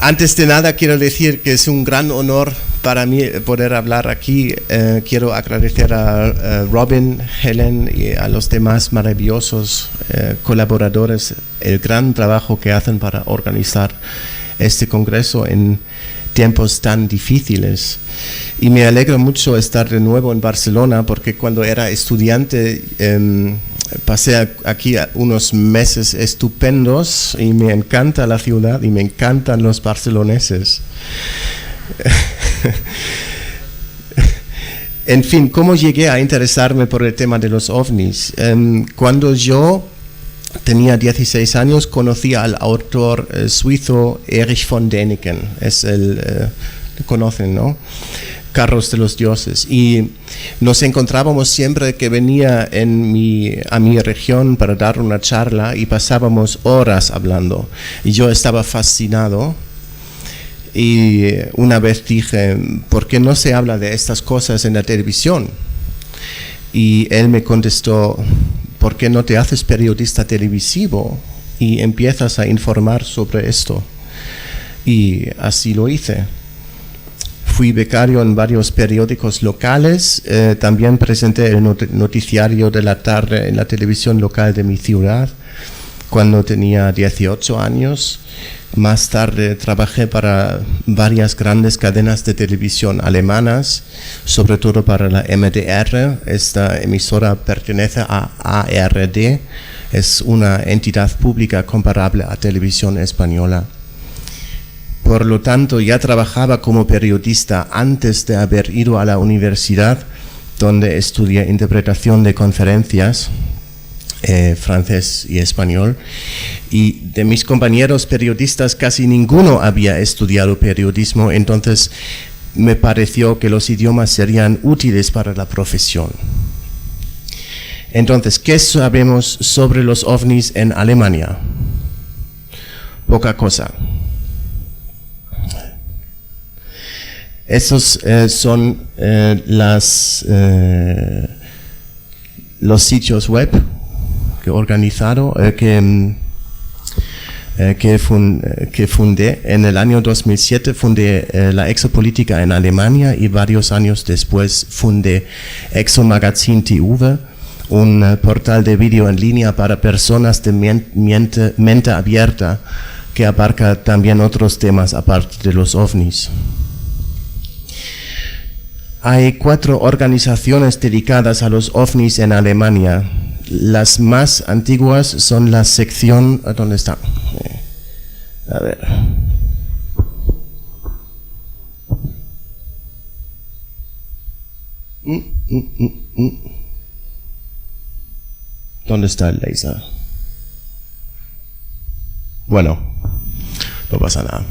Antes de nada quiero decir que es un gran honor para mí poder hablar aquí. Quiero agradecer a Robin, Helen y a los demás maravillosos colaboradores el gran trabajo que hacen para organizar este congreso en tiempos tan difíciles. Y me alegra mucho estar de nuevo en Barcelona, porque cuando era estudiante pasé aquí unos meses estupendos y me encanta la ciudad y me encantan los barceloneses. En fin, ¿cómo llegué a interesarme por el tema de los ovnis? Cuando yo tenía 16 años, conocí al autor suizo Erich von Däniken. Lo conocen, ¿no? Carros de los Dioses. Y nos encontrábamos siempre que venía a mi región para dar una charla y pasábamos horas hablando. Y yo estaba fascinado. Y una vez dije, ¿por qué no se habla de estas cosas en la televisión? Y él me contestó, ¿por qué no te haces periodista televisivo y empiezas a informar sobre esto? Y así lo hice. Fui becario en varios periódicos locales, también presenté el noticiario de la tarde en la televisión local de mi ciudad cuando tenía 18 años. Más tarde trabajé para varias grandes cadenas de televisión alemanas, sobre todo para la MDR. Esta emisora pertenece a ARD, es una entidad pública comparable a Televisión Española. Por lo tanto, ya trabajaba como periodista antes de haber ido a la universidad, donde estudié interpretación de conferencias, francés y español. Y de mis compañeros periodistas casi ninguno había estudiado periodismo, entonces me pareció que los idiomas serían útiles para la profesión. Entonces, ¿qué sabemos sobre los ovnis en Alemania? Poca cosa. Estos son los sitios web que he organizado, que fundé. En el año 2007 fundé la Exopolítica en Alemania y varios años después fundé Exomagazin TV, un portal de vídeo en línea para personas de mente abierta que abarca también otros temas aparte de los ovnis. Hay 4 organizaciones dedicadas a los ovnis en Alemania. Las más antiguas son la sección... ¿Dónde está? A ver. ¿Dónde está el láser? Bueno, no pasa nada.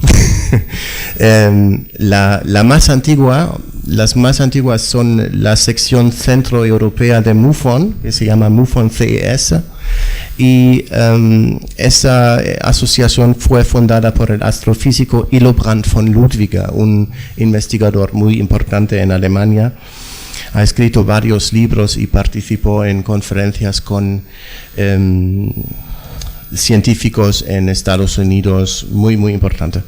Las más antiguas son la sección centroeuropea de MUFON, que se llama MUFON CES, y esa asociación fue fundada por el astrofísico Hillebrand von Ludwig, un investigador muy importante en Alemania. Ha escrito varios libros y participó en conferencias con científicos en Estados Unidos, muy importante.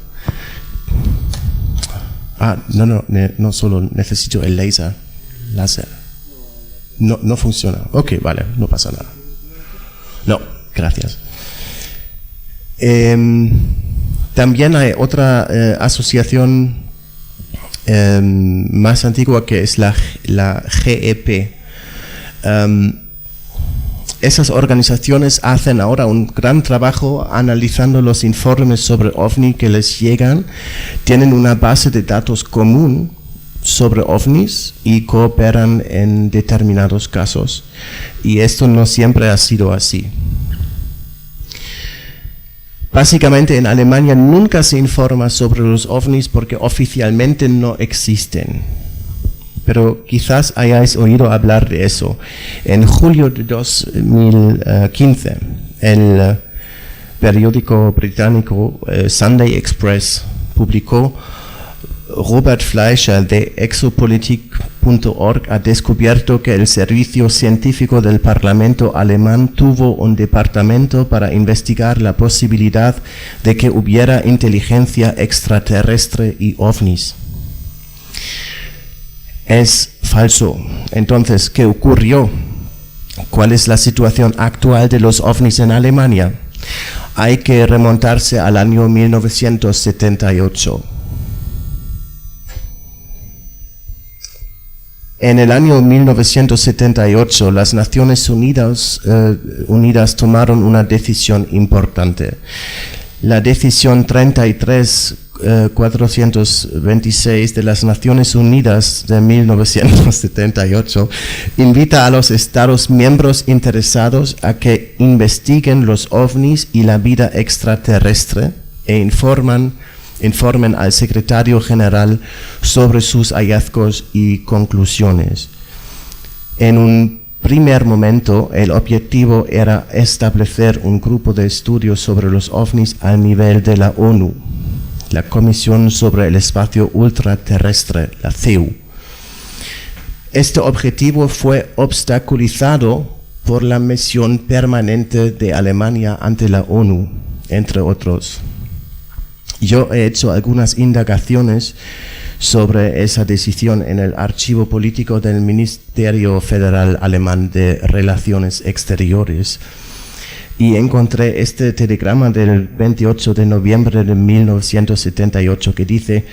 No solo necesito el láser. No funciona. Ok, vale, no pasa nada. No, gracias. También hay otra asociación más antigua que es la GEP. Esas organizaciones hacen ahora un gran trabajo analizando los informes sobre OVNI que les llegan. Tienen una base de datos común sobre OVNIs y cooperan en determinados casos. Y esto no siempre ha sido así. Básicamente en Alemania nunca se informa sobre los OVNIs porque oficialmente no existen. Pero quizás hayáis oído hablar de eso. En julio de 2015, el periódico británico Sunday Express publicó Robert Fleischer de exopolitik.org ha descubierto que el Servicio Científico del Parlamento alemán tuvo un departamento para investigar la posibilidad de que hubiera inteligencia extraterrestre y ovnis. Es falso. Entonces, ¿qué ocurrió? ¿Cuál es la situación actual de los ovnis en Alemania? Hay que remontarse al año 1978. En el año 1978, las Naciones Unidas tomaron una decisión importante. La decisión 33.426 de las Naciones Unidas de 1978 invita a los Estados miembros interesados a que investiguen los ovnis y la vida extraterrestre e informen al secretario general sobre sus hallazgos y conclusiones. En un primer momento, el objetivo era establecer un grupo de estudios sobre los ovnis al nivel de la ONU, la Comisión sobre el Espacio Ultraterrestre, la CEU. Este objetivo fue obstaculizado por la misión permanente de Alemania ante la ONU, entre otros. Yo he hecho algunas indagaciones sobre esa decisión en el archivo político del Ministerio Federal Alemán de Relaciones Exteriores y encontré este telegrama del 28 de noviembre de 1978 que dice: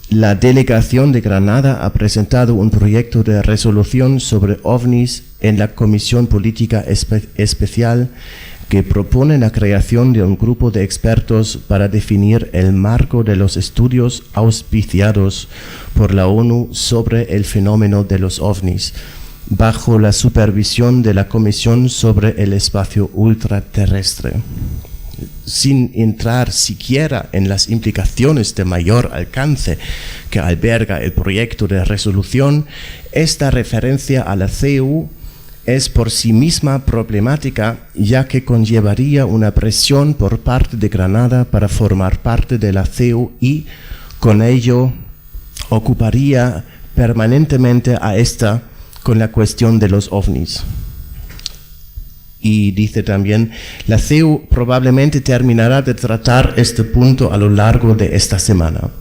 la delegación de Granada ha presentado un proyecto de resolución sobre ovnis en la Comisión Política Especial que propone la creación de un grupo de expertos para definir el marco de los estudios auspiciados por la ONU sobre el fenómeno de los ovnis, bajo la supervisión de la Comisión sobre el Espacio Ultraterrestre. Sin entrar siquiera en las implicaciones de mayor alcance que alberga el proyecto de resolución, esta referencia a la CEU es por sí misma problemática, ya que conllevaría una presión por parte de Granada para formar parte de la CEU y, con ello, ocuparía permanentemente a esta con la cuestión de los ovnis. Y dice también, la CEU probablemente terminará de tratar este punto a lo largo de esta semana.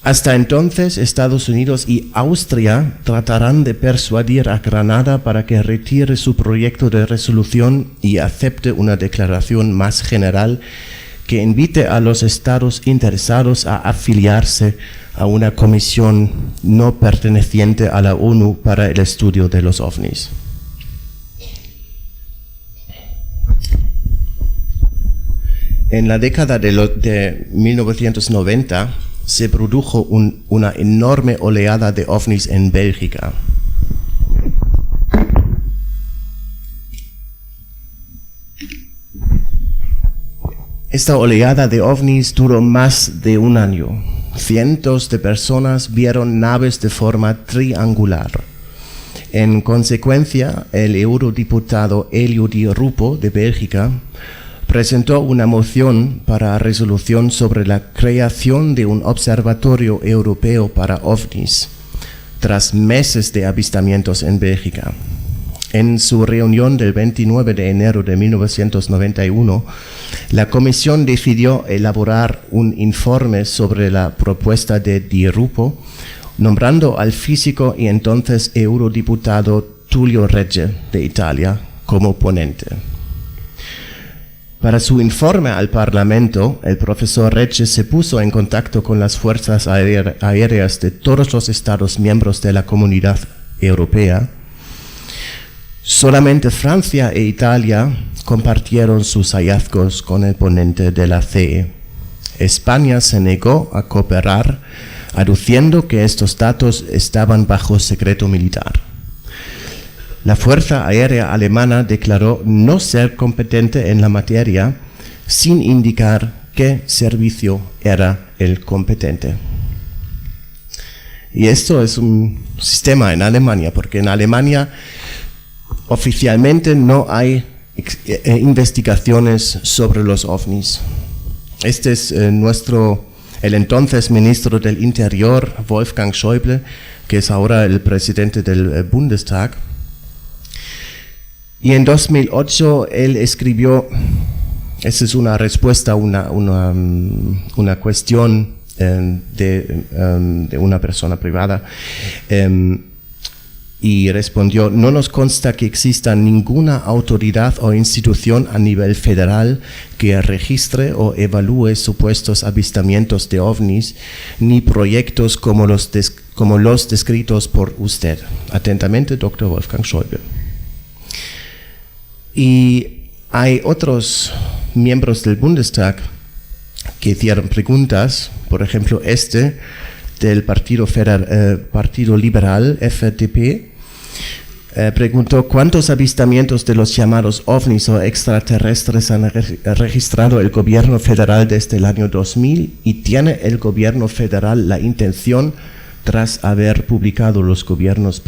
Hasta entonces, Estados Unidos y Austria tratarán de persuadir a Granada para que retire su proyecto de resolución y acepte una declaración más general que invite a los estados interesados a afiliarse a una comisión no perteneciente a la ONU para el estudio de los ovnis. En la década de 1990, se produjo una enorme oleada de ovnis en Bélgica. Esta oleada de ovnis duró más de un año. Cientos de personas vieron naves de forma triangular. En consecuencia, el eurodiputado Elio Di Rupo de Bélgica presentó una moción para resolución sobre la creación de un observatorio europeo para ovnis, tras meses de avistamientos en Bélgica. En su reunión del 29 de enero de 1991, la comisión decidió elaborar un informe sobre la propuesta de Di Rupo, nombrando al físico y entonces eurodiputado Tullio Regge de Italia como ponente. Para su informe al Parlamento, el profesor Regge se puso en contacto con las fuerzas aéreas de todos los Estados miembros de la Comunidad Europea. Solamente Francia e Italia compartieron sus hallazgos con el ponente de la CE. España se negó a cooperar, aduciendo que estos datos estaban bajo secreto militar. La Fuerza Aérea Alemana declaró no ser competente en la materia, sin indicar qué servicio era el competente. Y esto es un sistema en Alemania, porque en Alemania oficialmente no hay investigaciones sobre los ovnis. Este es nuestro el entonces ministro del Interior, Wolfgang Schäuble, que es ahora el presidente del Bundestag. Y en 2008 él escribió, esa es una respuesta a una cuestión de una persona privada, y respondió: no nos consta que exista ninguna autoridad o institución a nivel federal que registre o evalúe supuestos avistamientos de ovnis, ni proyectos como los descritos por usted. Atentamente, Dr. Wolfgang Schäuble. Y hay otros miembros del Bundestag que hicieron preguntas, por ejemplo del Partido Liberal, FDP, preguntó: ¿cuántos avistamientos de los llamados ovnis o extraterrestres han registrado el gobierno federal desde el año 2000? ¿Y tiene el gobierno federal la intención, tras haber publicado los gobiernos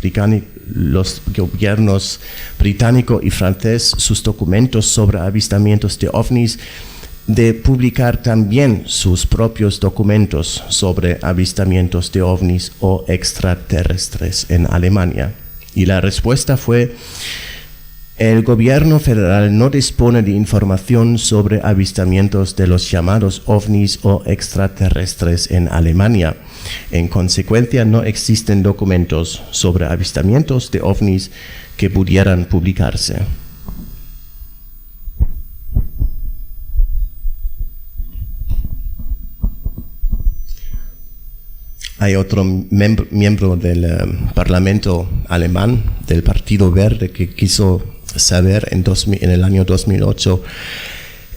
británico y francés sus documentos sobre avistamientos de ovnis, de publicar también sus propios documentos sobre avistamientos de ovnis o extraterrestres en Alemania? Y la respuesta fue: el gobierno federal no dispone de información sobre avistamientos de los llamados ovnis o extraterrestres en Alemania. En consecuencia, no existen documentos sobre avistamientos de ovnis que pudieran publicarse. Hay otro miembro del Parlamento alemán, del Partido Verde, que quiso saber en el año 2008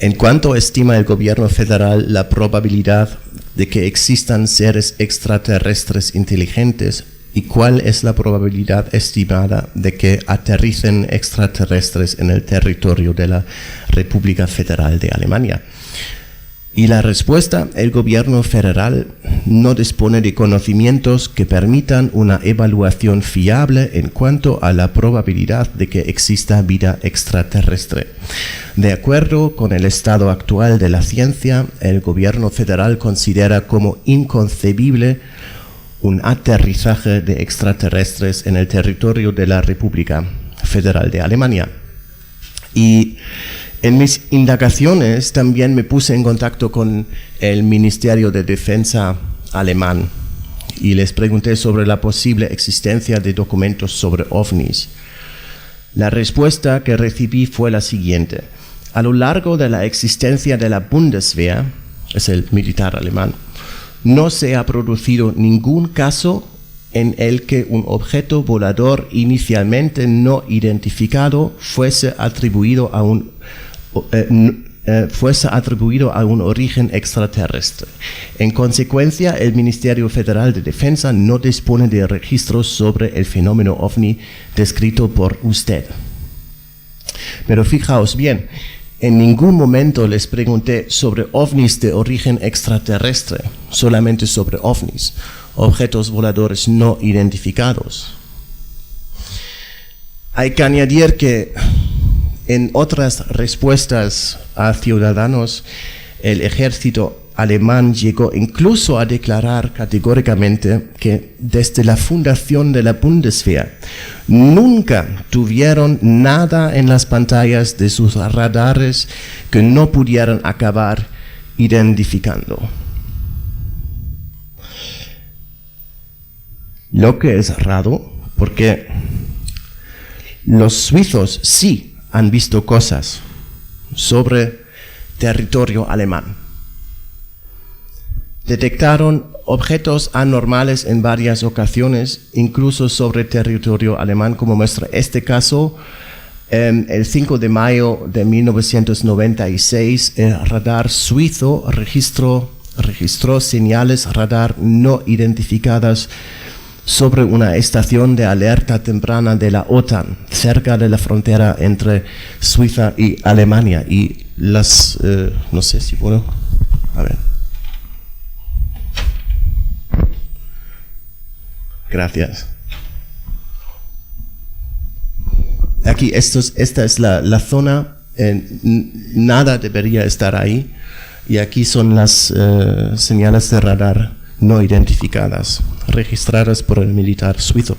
en cuánto estima el gobierno federal la probabilidad de que existan seres extraterrestres inteligentes y cuál es la probabilidad estimada de que aterricen extraterrestres en el territorio de la República Federal de Alemania. Y la respuesta: el gobierno federal no dispone de conocimientos que permitan una evaluación fiable en cuanto a la probabilidad de que exista vida extraterrestre. De acuerdo con el estado actual de la ciencia, el gobierno federal considera como inconcebible un aterrizaje de extraterrestres en el territorio de la República Federal de Alemania. Y en mis indagaciones también me puse en contacto con el Ministerio de Defensa alemán y les pregunté sobre la posible existencia de documentos sobre ovnis. La respuesta que recibí fue la siguiente: a lo largo de la existencia de la Bundeswehr, es el militar alemán, no se ha producido ningún caso en el que un objeto volador inicialmente no identificado fuese atribuido a un origen extraterrestre. En consecuencia, el Ministerio Federal de Defensa no dispone de registros sobre el fenómeno ovni descrito por usted. Pero fijaos bien, en ningún momento les pregunté sobre ovnis de origen extraterrestre, solamente sobre ovnis, objetos voladores no identificados. Hay que añadir que en otras respuestas a ciudadanos, el ejército alemán llegó incluso a declarar categóricamente que desde la fundación de la Bundeswehr nunca tuvieron nada en las pantallas de sus radares que no pudieran acabar identificando. Lo que es raro, porque los suizos sí han visto cosas sobre territorio alemán. Detectaron objetos anormales en varias ocasiones, incluso sobre territorio alemán, como muestra este caso. El 5 de mayo de 1996, el radar suizo registró señales radar no identificadas sobre una estación de alerta temprana de la OTAN, cerca de la frontera entre Suiza y Alemania. Y las, no sé si puedo, a ver. Gracias. Aquí, esta es la zona, nada debería estar ahí. Y aquí son las señales de radar no identificadas, registradas por el militar suizo.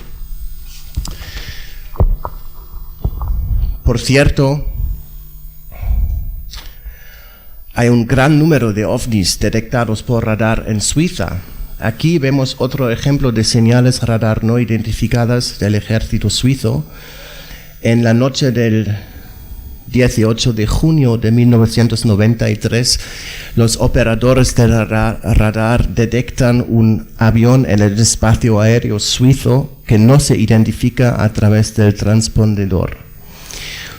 Por cierto, hay un gran número de ovnis detectados por radar en Suiza. Aquí vemos otro ejemplo de señales radar no identificadas del ejército suizo. En la noche del 18 de junio de 1993, los operadores de radar detectan un avión en el espacio aéreo suizo que no se identifica a través del transpondedor.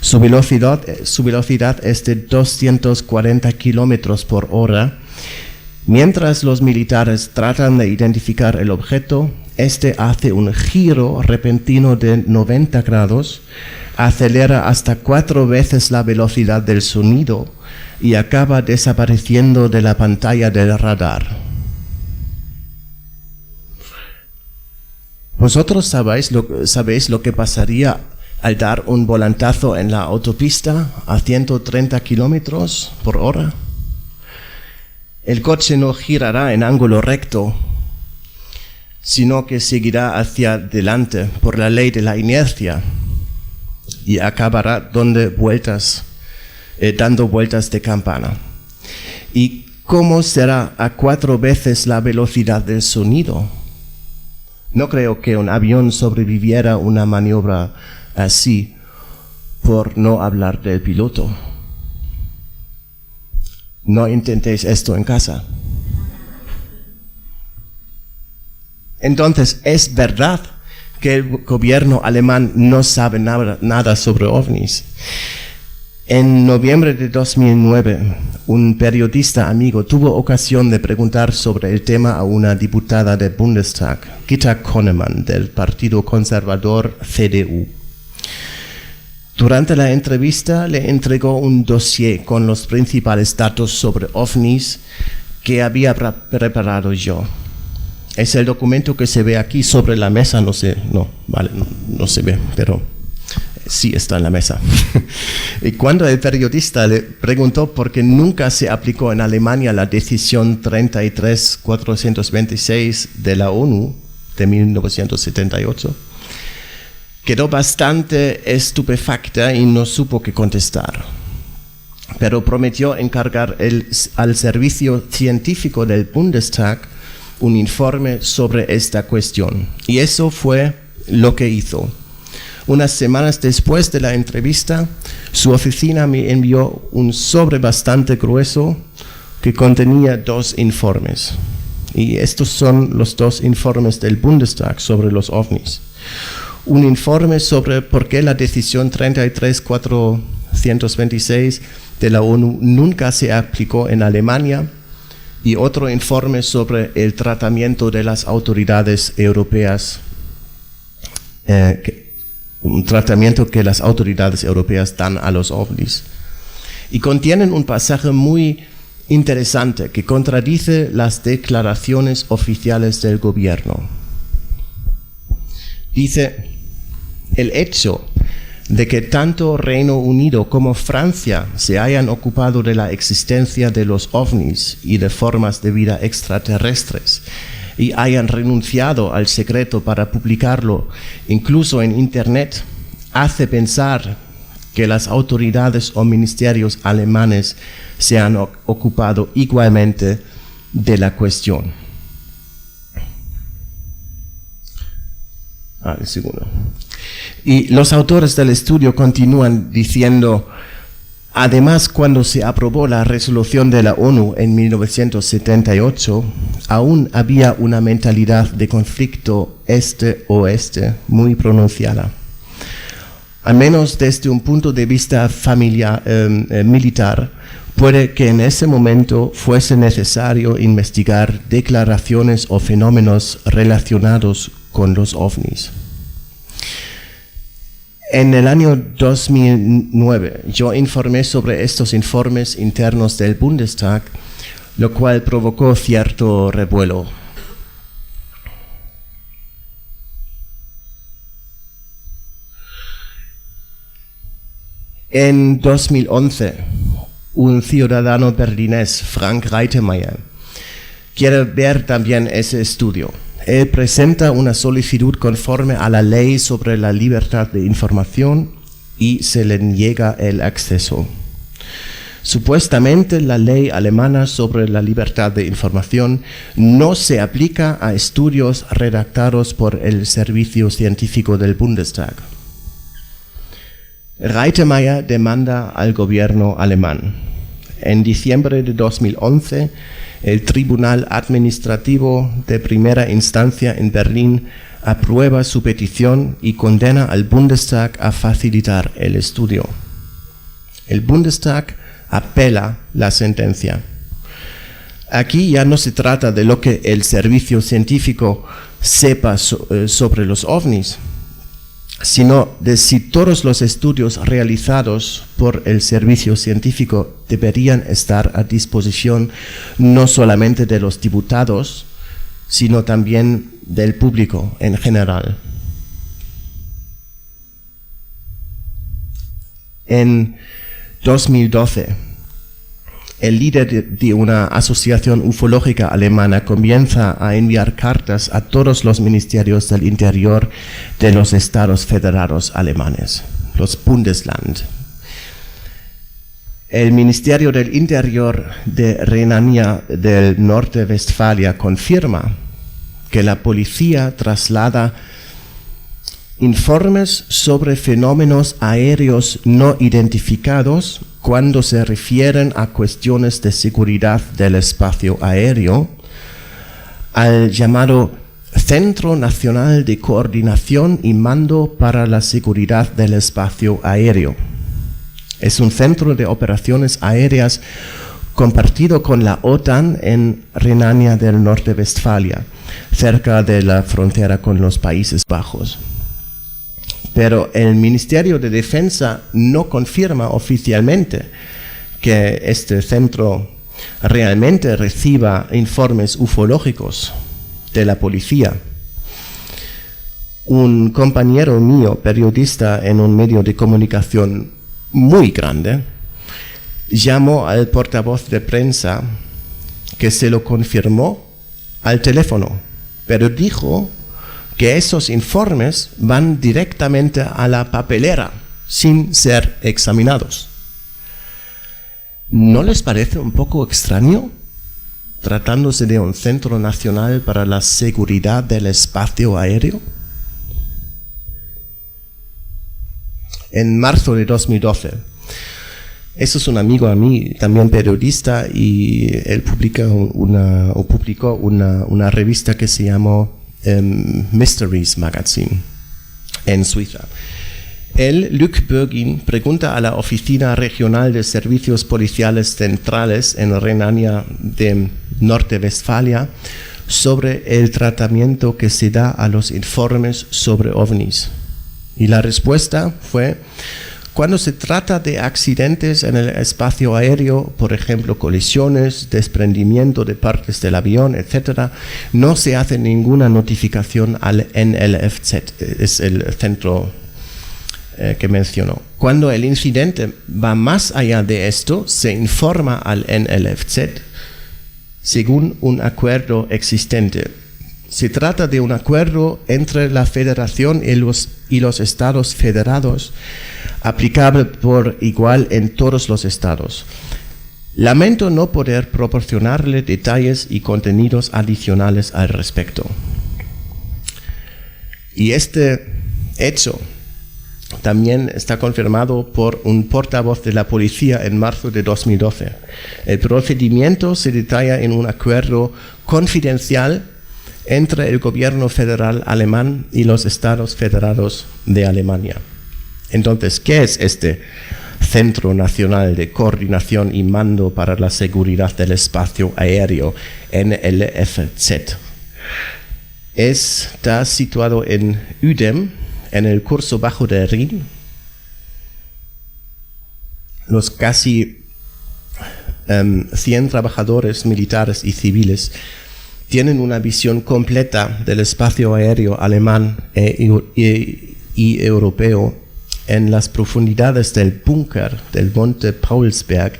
Su velocidad es de 240 kilómetros por hora. Mientras los militares tratan de identificar el objeto, este hace un giro repentino de 90 grados, acelera hasta 4 veces la velocidad del sonido y acaba desapareciendo de la pantalla del radar. ¿Vosotros sabéis lo que pasaría al dar un volantazo en la autopista a 130 kilómetros por hora? El coche no girará en ángulo recto, sino que seguirá hacia adelante por la ley de la inercia y acabará dando vueltas de campana. ¿Y cómo será a 4 veces la velocidad del sonido? No creo que un avión sobreviviera una maniobra así, por no hablar del piloto. No intentéis esto en casa. Entonces, es verdad que el gobierno alemán no sabe nada sobre ovnis. En noviembre de 2009, un periodista amigo tuvo ocasión de preguntar sobre el tema a una diputada del Bundestag, Gitta Konnemann, del partido conservador CDU. Durante la entrevista le entregó un dossier con los principales datos sobre ovnis que había preparado yo. Es el documento que se ve aquí sobre la mesa, no se ve, pero sí está en la mesa. Y cuando el periodista le preguntó por qué nunca se aplicó en Alemania la decisión 33-426 de la ONU de 1978, quedó bastante estupefacta y no supo qué contestar. Pero prometió encargar al servicio científico del Bundestag un informe sobre esta cuestión. Y eso fue lo que hizo. Unas semanas después de la entrevista, su oficina me envió un sobre bastante grueso que contenía 2 informes. Y estos son los 2 informes del Bundestag sobre los ovnis. Un informe sobre por qué la decisión 33-426 de la ONU nunca se aplicó en Alemania, y otro informe sobre el tratamiento de las autoridades europeas, un tratamiento que las autoridades europeas dan a los ovnis. Y contienen un pasaje muy interesante que contradice las declaraciones oficiales del gobierno. Dice: el hecho de que tanto Reino Unido como Francia se hayan ocupado de la existencia de los ovnis y de formas de vida extraterrestres y hayan renunciado al secreto para publicarlo incluso en Internet, hace pensar que las autoridades o ministerios alemanes se han ocupado igualmente de la cuestión. Segundo. Y los autores del estudio continúan diciendo: además, cuando se aprobó la resolución de la ONU en 1978, aún había una mentalidad de conflicto este-oeste muy pronunciada. Al menos desde un punto de vista militar, puede que en ese momento fuese necesario investigar declaraciones o fenómenos relacionados con los ovnis. En el año 2009 yo informé sobre estos informes internos del Bundestag, lo cual provocó cierto revuelo. En 2011, un ciudadano berlinés, Frank Reitemeyer, quiere ver también ese estudio. Él presenta una solicitud conforme a la ley sobre la libertad de información y se le niega el acceso. Supuestamente la ley alemana sobre la libertad de información no se aplica a estudios redactados por el Servicio Científico del Bundestag. Reitemeyer demanda al gobierno alemán. En diciembre de 2011, el Tribunal Administrativo de Primera Instancia en Berlín aprueba su petición y condena al Bundestag a facilitar el estudio. El Bundestag apela la sentencia. Aquí ya no se trata de lo que el servicio científico sepa sobre los ovnis, sino de si todos los estudios realizados por el servicio científico deberían estar a disposición no solamente de los diputados, sino también del público en general. En 2012, el líder de una asociación ufológica alemana comienza a enviar cartas a todos los ministerios del interior de los estados federados alemanes, los Bundesland. El Ministerio del Interior de Renania del Norte-Westfalia confirma que la policía traslada informes sobre fenómenos aéreos no identificados cuando se refieren a cuestiones de seguridad del espacio aéreo al llamado Centro Nacional de Coordinación y Mando para la Seguridad del Espacio Aéreo. Es un centro de operaciones aéreas compartido con la OTAN en Renania del Norte-Westfalia, cerca de la frontera con los Países Bajos. Pero el Ministerio de Defensa no confirma oficialmente que este centro realmente reciba informes ufológicos de la policía. Un compañero mío, periodista en un medio de comunicación muy grande, llamó al portavoz de prensa que se lo confirmó al teléfono, pero dijo que esos informes van directamente a la papelera sin ser examinados. ¿No les parece un poco extraño, tratándose de un Centro Nacional para la Seguridad del Espacio Aéreo? En marzo de 2012, eso es un amigo a mí, también periodista, y él publicó una revista que se llamó Mysteries Magazine en Suiza. Luc Bürgin, pregunta a la Oficina Regional de Servicios Policiales Centrales en Renania de Norte-Westfalia sobre el tratamiento que se da a los informes sobre ovnis. Y la respuesta fue: cuando se trata de accidentes en el espacio aéreo, por ejemplo, colisiones, desprendimiento de partes del avión, etc., no se hace ninguna notificación al NLFZ, es el centro que mencionó. Cuando el incidente va más allá de esto, se informa al NLFZ según un acuerdo existente. Se trata de un acuerdo entre la Federación y los Estados federados, aplicable por igual en todos los estados. Lamento no poder proporcionarle detalles y contenidos adicionales al respecto. Y este hecho también está confirmado por un portavoz de la policía en marzo de 2012. El procedimiento se detalla en un acuerdo confidencial entre el gobierno federal alemán y los estados federados de Alemania. Entonces, ¿qué es este Centro Nacional de Coordinación y Mando para la Seguridad del Espacio Aéreo, NLFZ? Está situado en Udem, en el curso bajo del Rin. Los casi 100 trabajadores militares y civiles tienen una visión completa del espacio aéreo alemán y europeo en las profundidades del búnker del monte Paulsberg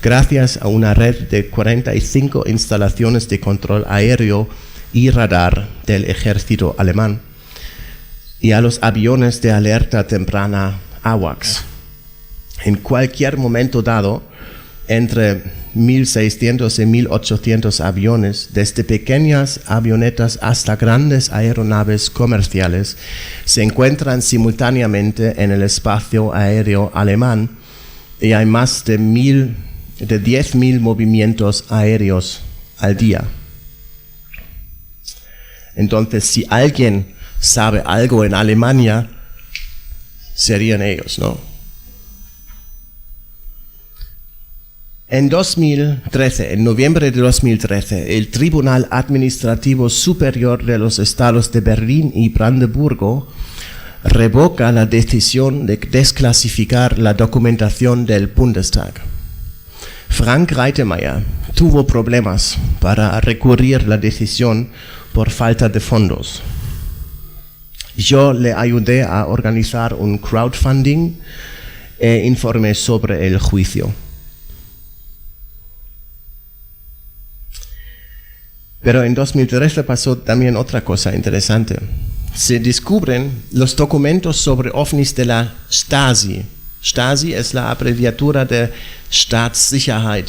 gracias a una red de 45 instalaciones de control aéreo y radar del ejército alemán y a los aviones de alerta temprana AWACS. En cualquier momento dado, entre 1.600 y 1.800 aviones, desde pequeñas avionetas hasta grandes aeronaves comerciales, se encuentran simultáneamente en el espacio aéreo alemán y hay más de 10.000 movimientos aéreos al día. Entonces, si alguien sabe algo en Alemania, serían ellos, ¿no? En noviembre de 2013, el Tribunal Administrativo Superior de los Estados de Berlín y Brandeburgo revoca la decisión de desclasificar la documentación del Bundestag. Frank Reitemeyer tuvo problemas para recurrir la decisión por falta de fondos. Yo le ayudé a organizar un crowdfunding e informé sobre el juicio. Pero en 2013 pasó también otra cosa interesante. Se descubren los documentos sobre ovnis de la Stasi. Stasi es la abreviatura de Staatssicherheit,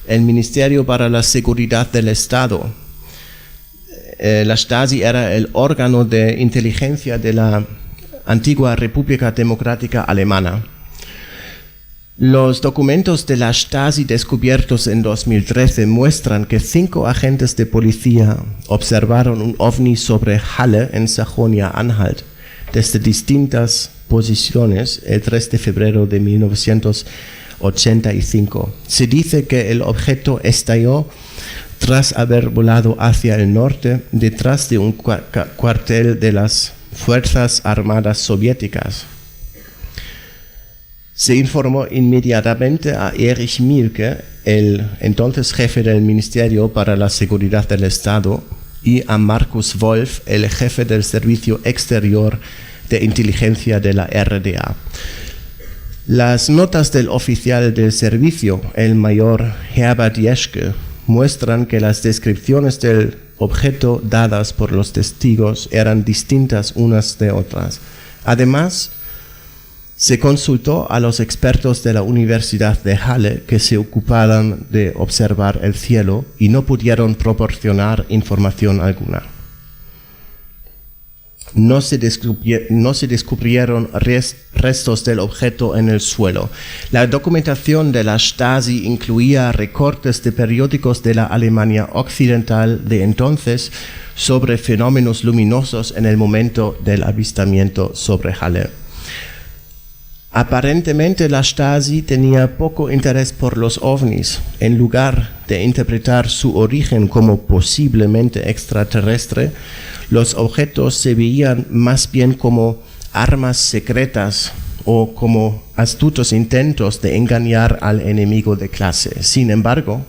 el Ministerio para la Seguridad del Estado. La Stasi era el órgano de inteligencia de la antigua República Democrática Alemana. Los documentos de la Stasi descubiertos en 2013 muestran que 5 agentes de policía observaron un ovni sobre Halle en Sajonia-Anhalt desde distintas posiciones el 3 de febrero de 1985. Se dice que el objeto estalló tras haber volado hacia el norte detrás de un cuartel de las Fuerzas Armadas Soviéticas. Se informó inmediatamente a Erich Mielke, el entonces jefe del Ministerio para la Seguridad del Estado, y a Markus Wolf, el jefe del Servicio Exterior de Inteligencia de la RDA. Las notas del oficial del servicio, el mayor Herbert Jeschke, muestran que las descripciones del objeto dadas por los testigos eran distintas unas de otras. Además, se consultó a los expertos de la Universidad de Halle que se ocupaban de observar el cielo y no pudieron proporcionar información alguna. No se descubrieron restos del objeto en el suelo. La documentación de la Stasi incluía recortes de periódicos de la Alemania Occidental de entonces sobre fenómenos luminosos en el momento del avistamiento sobre Halle. Aparentemente la Stasi tenía poco interés por los ovnis. En lugar de interpretar su origen como posiblemente extraterrestre, los objetos se veían más bien como armas secretas o como astutos intentos de engañar al enemigo de clase. Sin embargo,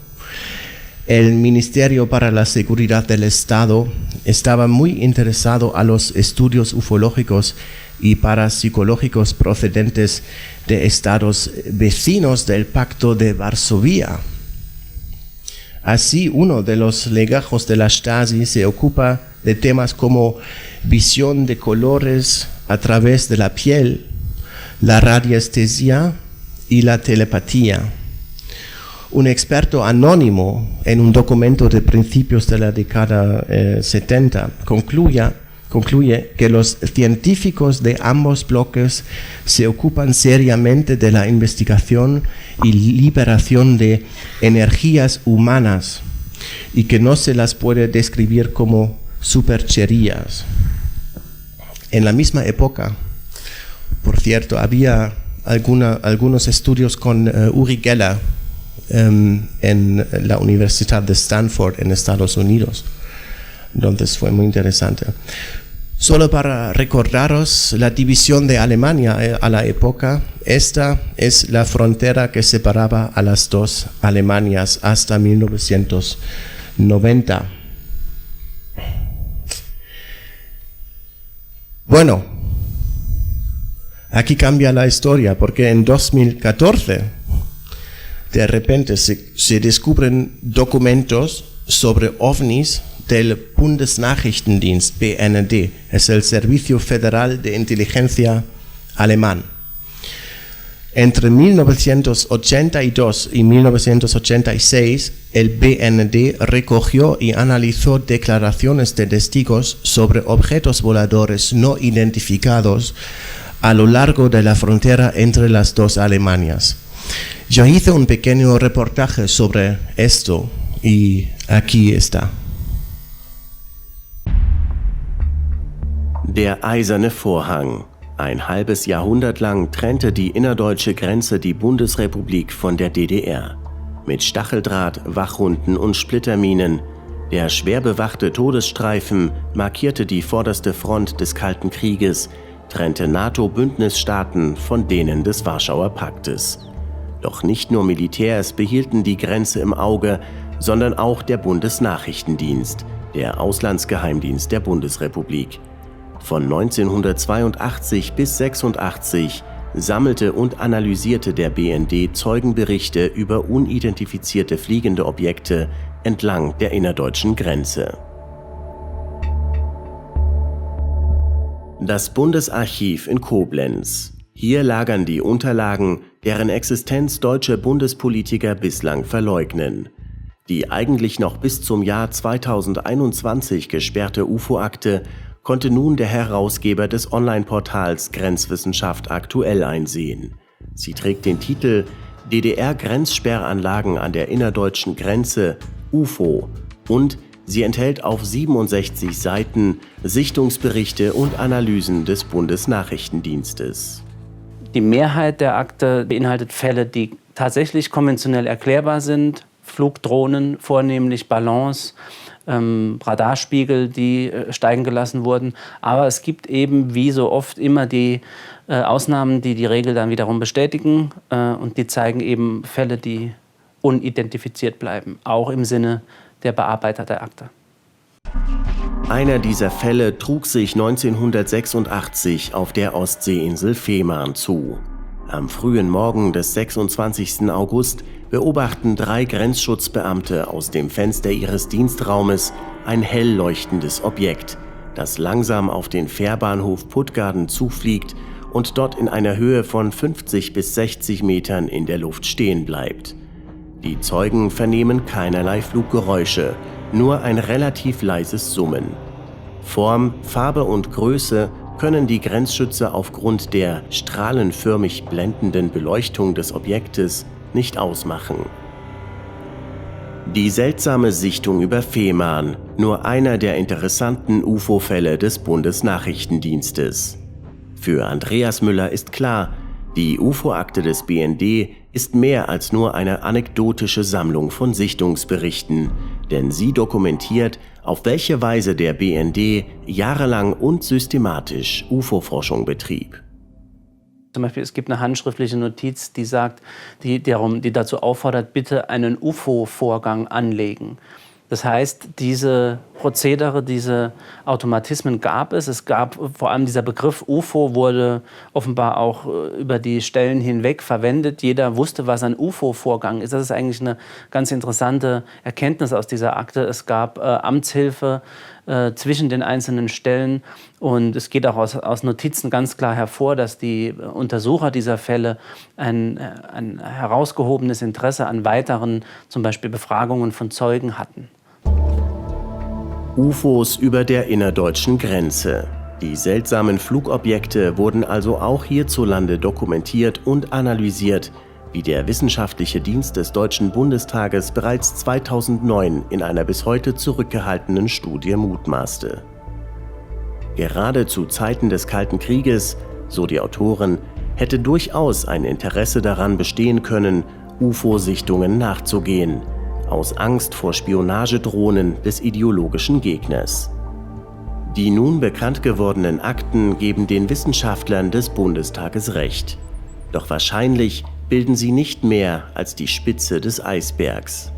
el Ministerio para la Seguridad del Estado estaba muy interesado a los estudios ufológicos y parapsicológicos procedentes de estados vecinos del Pacto de Varsovia. Así, uno de los legajos de la Stasi se ocupa de temas como visión de colores a través de la piel, la radiestesia y la telepatía. Un experto anónimo en un documento de principios de la década 70 concluye que los científicos de ambos bloques se ocupan seriamente de la investigación y liberación de energías humanas y que no se las puede describir como supercherías. En la misma época, por cierto, había algunos estudios con Uri Geller en la Universidad de Stanford en Estados Unidos. Entonces fue muy interesante. Solo para recordaros la división de Alemania a la época, esta es la frontera que separaba a las dos Alemanias hasta 1990. Bueno, aquí cambia la historia porque en 2014 De repente se descubren documentos sobre ovnis del Bundesnachrichtendienst, BND, es el Servicio Federal de Inteligencia alemán. Entre 1982 y 1986, el BND recogió y analizó declaraciones de testigos sobre objetos voladores no identificados a lo largo de la frontera entre las dos Alemanias. Yo hice un pequeño reportaje sobre esto y aquí está. Der eiserne Vorhang. Ein halbes Jahrhundert lang trennte die innerdeutsche Grenze die Bundesrepublik von der DDR. Mit Stacheldraht, Wachhunden und Splitterminen. Der schwer bewachte Todesstreifen markierte die vorderste Front des Kalten Krieges, trennte NATO-Bündnisstaaten von denen des Warschauer Paktes. Doch nicht nur Militärs behielten die Grenze im Auge, sondern auch der Bundesnachrichtendienst, der Auslandsgeheimdienst der Bundesrepublik. Von 1982 bis 1986 sammelte und analysierte der BND Zeugenberichte über unidentifizierte fliegende Objekte entlang der innerdeutschen Grenze. Das Bundesarchiv in Koblenz. Hier lagern die Unterlagen, deren Existenz deutsche Bundespolitiker bislang verleugnen. Die eigentlich noch bis zum Jahr 2021 gesperrte UFO-Akte konnte nun der Herausgeber des Online-Portals Grenzwissenschaft aktuell einsehen. Sie trägt den Titel DDR-Grenzsperranlagen an der innerdeutschen Grenze UFO und sie enthält auf 67 Seiten Sichtungsberichte und Analysen des Bundesnachrichtendienstes. Die Mehrheit der Akte beinhaltet Fälle, die tatsächlich konventionell erklärbar sind. Flugdrohnen, vornehmlich Ballons, Radarspiegel, die steigen gelassen wurden. Aber es gibt eben, wie so oft, immer die Ausnahmen, die die Regel dann wiederum bestätigen. Und die zeigen eben Fälle, die unidentifiziert bleiben, auch im Sinne der Bearbeiter der Akte. Einer dieser Fälle trug sich 1986 auf der Ostseeinsel Fehmarn zu. Am frühen Morgen des 26. August beobachten 3 Grenzschutzbeamte aus dem Fenster ihres Dienstraumes ein hell leuchtendes Objekt, das langsam auf den Fährbahnhof Puttgarden zufliegt und dort in einer Höhe von 50 bis 60 Metern in der Luft stehen bleibt. Die Zeugen vernehmen keinerlei Fluggeräusche, nur ein relativ leises Summen. Form, Farbe und Größe können die Grenzschützer aufgrund der strahlenförmig blendenden Beleuchtung des Objektes nicht ausmachen. Die seltsame Sichtung über Fehmarn, nur einer der interessanten UFO-Fälle des Bundesnachrichtendienstes. Für Andreas Müller ist klar, die UFO-Akte des BND ist mehr als nur eine anekdotische Sammlung von Sichtungsberichten, denn sie dokumentiert, auf welche Weise der BND jahrelang und systematisch UFO-Forschung betrieb. Zum Beispiel, es gibt eine handschriftliche Notiz, die sagt, die dazu auffordert, bitte einen UFO-Vorgang anlegen. Das heißt, diese Prozedere, diese Automatismen gab es. Es gab vor allem dieser Begriff UFO wurde offenbar auch über die Stellen hinweg verwendet. Jeder wusste, was ein UFO-Vorgang ist. Das ist eigentlich eine ganz interessante Erkenntnis aus dieser Akte. Es gab Amtshilfe zwischen den einzelnen Stellen und es geht auch aus Notizen ganz klar hervor, dass die Untersucher dieser Fälle ein herausgehobenes Interesse an weiteren, zum Beispiel Befragungen von Zeugen hatten. UFOs über der innerdeutschen Grenze. Die seltsamen Flugobjekte wurden also auch hierzulande dokumentiert und analysiert, wie der wissenschaftliche Dienst des Deutschen Bundestages bereits 2009 in einer bis heute zurückgehaltenen Studie mutmaßte. Gerade zu Zeiten des Kalten Krieges, so die Autoren, hätte durchaus ein Interesse daran bestehen können, UFO-Sichtungen nachzugehen, aus Angst vor Spionagedrohnen des ideologischen Gegners. Die nun bekannt gewordenen Akten geben den Wissenschaftlern des Bundestages recht. Doch wahrscheinlich bilden sie nicht mehr als die Spitze des Eisbergs.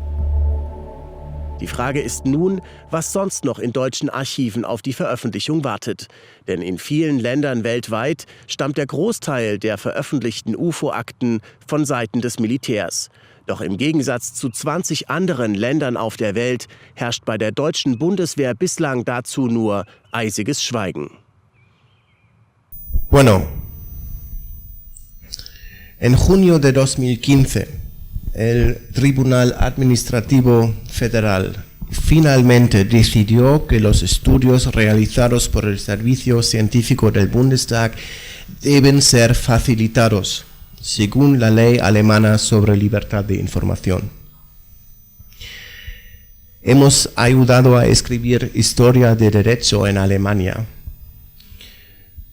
Die Frage ist nun, was sonst noch in deutschen Archiven auf die Veröffentlichung wartet. Denn in vielen Ländern weltweit stammt der Großteil der veröffentlichten UFO-Akten von Seiten des Militärs. Doch im Gegensatz zu 20 anderen Ländern auf der Welt herrscht bei der deutschen Bundeswehr bislang dazu nur eisiges Schweigen. Bueno, en junio de 2015, el Tribunal Administrativo Federal finalmente decidió que los estudios realizados por el Servicio Científico del Bundestag deben ser facilitados, según la ley alemana sobre libertad de información. Hemos ayudado a escribir historia de derecho en Alemania.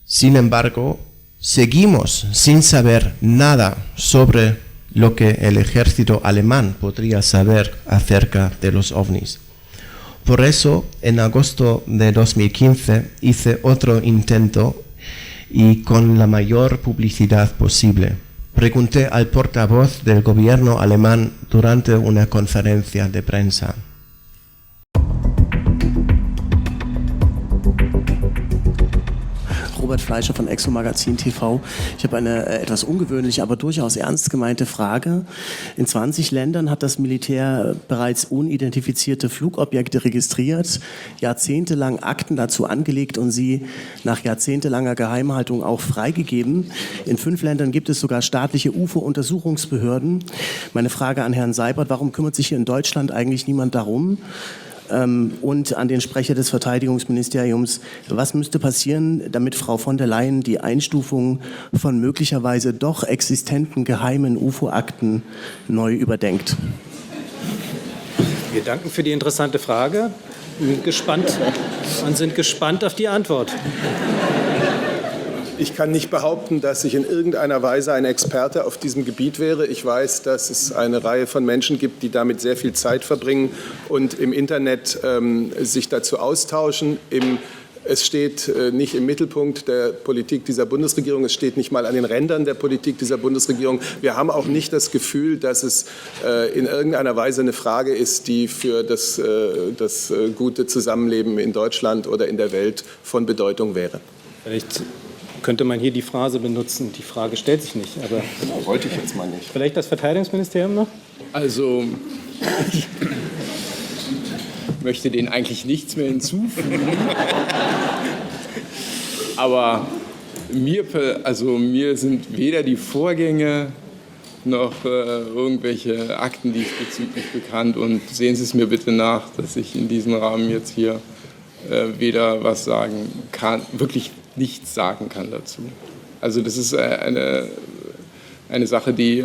Sin embargo, seguimos sin saber nada sobre lo que el ejército alemán podría saber acerca de los ovnis. Por eso, en agosto de 2015 hice otro intento y con la mayor publicidad posible. Pregunté al portavoz del gobierno alemán durante una conferencia de prensa. Robert Fleischer von Exo-Magazin TV. Ich habe eine etwas ungewöhnliche, aber durchaus ernst gemeinte Frage. In 20 Ländern hat das Militär bereits unidentifizierte Flugobjekte registriert, jahrzehntelang Akten dazu angelegt und sie nach jahrzehntelanger Geheimhaltung auch freigegeben. In 5 Ländern gibt es sogar staatliche UFO-Untersuchungsbehörden. Meine Frage an Herrn Seibert, warum kümmert sich hier in Deutschland eigentlich niemand darum? Und an den Sprecher des Verteidigungsministeriums, was müsste passieren, damit Frau von der Leyen die Einstufung von möglicherweise doch existenten geheimen UFO-Akten neu überdenkt? Wir danken für die interessante Frage und sind gespannt auf die Antwort. Ich kann nicht behaupten, dass ich in irgendeiner Weise ein Experte auf diesem Gebiet wäre. Ich weiß, dass es eine Reihe von Menschen gibt, die damit sehr viel Zeit verbringen und im Internet sich dazu austauschen. Es steht nicht im Mittelpunkt der Politik dieser Bundesregierung, es steht nicht mal an den Rändern der Politik dieser Bundesregierung. Wir haben auch nicht das Gefühl, dass es in irgendeiner Weise eine Frage ist, die für das gute Zusammenleben in Deutschland oder in der Welt von Bedeutung wäre. Vielleicht könnte man hier die Phrase benutzen, die Frage stellt sich nicht. Aber Wollte ich jetzt mal nicht. Vielleicht das Verteidigungsministerium noch? Also, ich möchte denen eigentlich nichts mehr hinzufügen. Aber mir sind weder die Vorgänge noch irgendwelche Akten diesbezüglich bekannt. Und sehen Sie es mir bitte nach, dass ich in diesem Rahmen jetzt hier weder was sagen kann, wirklich nichts sagen kann dazu. Also das ist eine Sache, die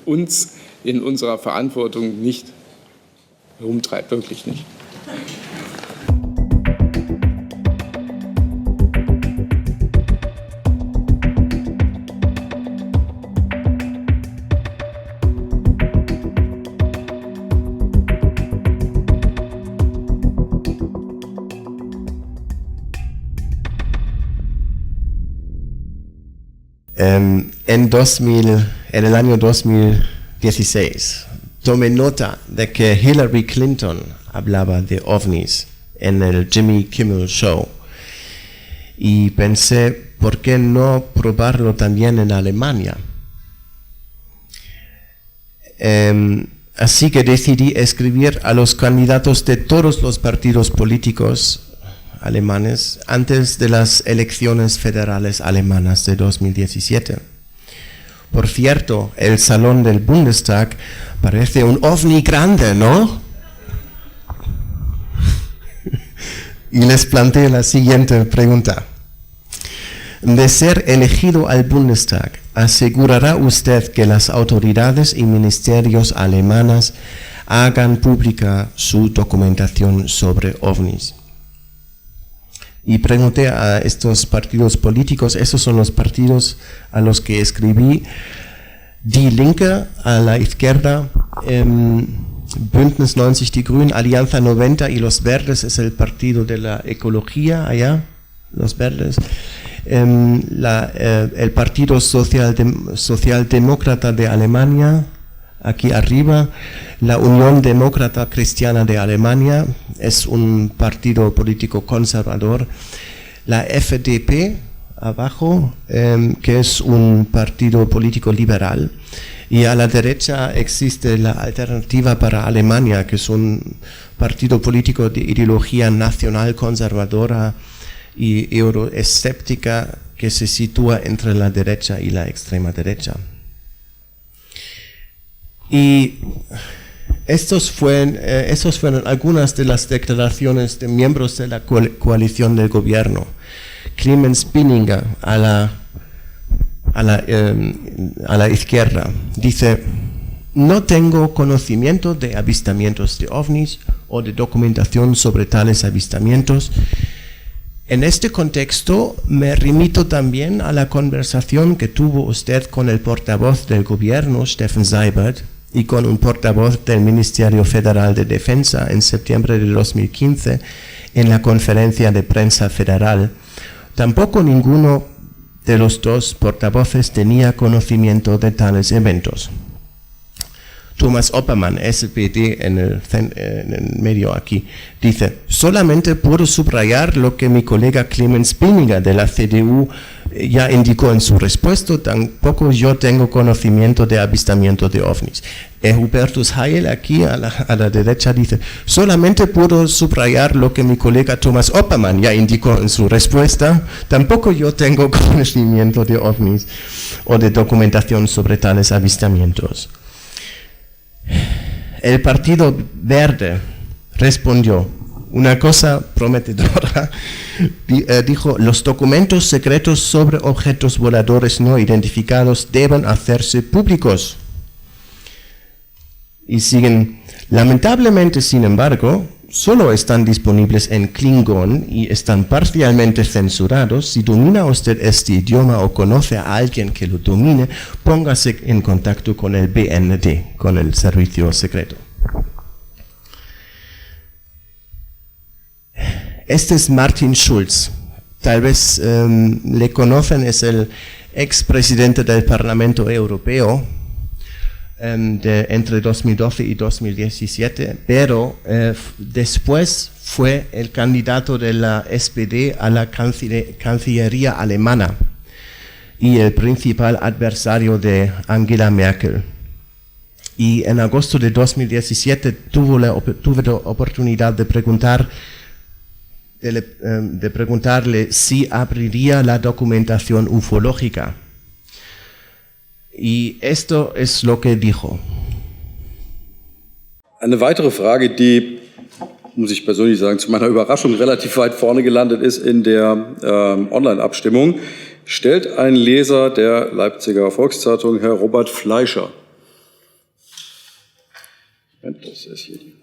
uns in unserer Verantwortung nicht herumtreibt, wirklich nicht. En el año 2016 tomé nota de que Hillary Clinton hablaba de ovnis en el Jimmy Kimmel Show y pensé, ¿por qué no probarlo también en Alemania? Así que decidí escribir a los candidatos de todos los partidos políticos alemanes antes de las elecciones federales alemanas de 2017. Por cierto, el salón del Bundestag parece un ovni grande, ¿no? Y les planteé la siguiente pregunta. De ser elegido al Bundestag, ¿asegurará usted que las autoridades y ministerios alemanas hagan pública su documentación sobre ovnis? Y pregunté a estos partidos políticos, esos son los partidos a los que escribí: Die Linke a la izquierda, Bündnis 90, die Grünen, Alianza 90 y Los Verdes es el partido de la ecología allá, Los Verdes, el Partido Socialdemócrata de Alemania, aquí arriba, la Unión Demócrata Cristiana de Alemania, es un partido político conservador, la FDP, abajo, que es un partido político liberal, y a la derecha existe la Alternativa para Alemania, que es un partido político de ideología nacional conservadora y euroescéptica que se sitúa entre la derecha y la extrema derecha. Y estos fueron algunas de las declaraciones de miembros de la coalición del gobierno. Clemens Pinninger a la izquierda dice: no tengo conocimiento de avistamientos de ovnis o de documentación sobre tales avistamientos. En este contexto me remito también a la conversación que tuvo usted con el portavoz del gobierno, Steffen Seibert, y con un portavoz del Ministerio Federal de Defensa en septiembre de 2015 en la conferencia de prensa federal. Tampoco ninguno de los dos portavoces tenía conocimiento de tales eventos. Thomas Oppermann, SPD, en el medio aquí, dice: solamente puedo subrayar lo que mi colega Clemens Pinninger de la CDU ya indicó en su respuesta. Tampoco yo tengo conocimiento de avistamiento de ovnis. Hubertus Heil aquí a la derecha dice: solamente puedo subrayar lo que mi colega Thomas Oppermann ya indicó en su respuesta. Tampoco yo tengo conocimiento de ovnis o de documentación sobre tales avistamientos. El Partido Verde respondió una cosa prometedora. Dijo: los documentos secretos sobre objetos voladores no identificados deben hacerse públicos. Y siguen: lamentablemente, sin embargo, solo están disponibles en Klingon y están parcialmente censurados. Si domina usted este idioma o conoce a alguien que lo domine, póngase en contacto con el BND, con el servicio secreto. Este es Martin Schulz. Tal vez le conocen, es el expresidente del Parlamento Europeo entre 2012 y 2017, pero después fue el candidato de la SPD a la Cancillería alemana y el principal adversario de Angela Merkel. Y en agosto de 2017 tuve la oportunidad de preguntarle si abriría la documentación ufológica. Y esto es lo que dijo. Eine weitere Frage, die, muss ich persönlich sagen, zu meiner Überraschung relativ weit vorne gelandet ist in der Online-Abstimmung, stellt ein Leser der Leipziger Volkszeitung, Herr Robert Fleischer. Das ist hier die.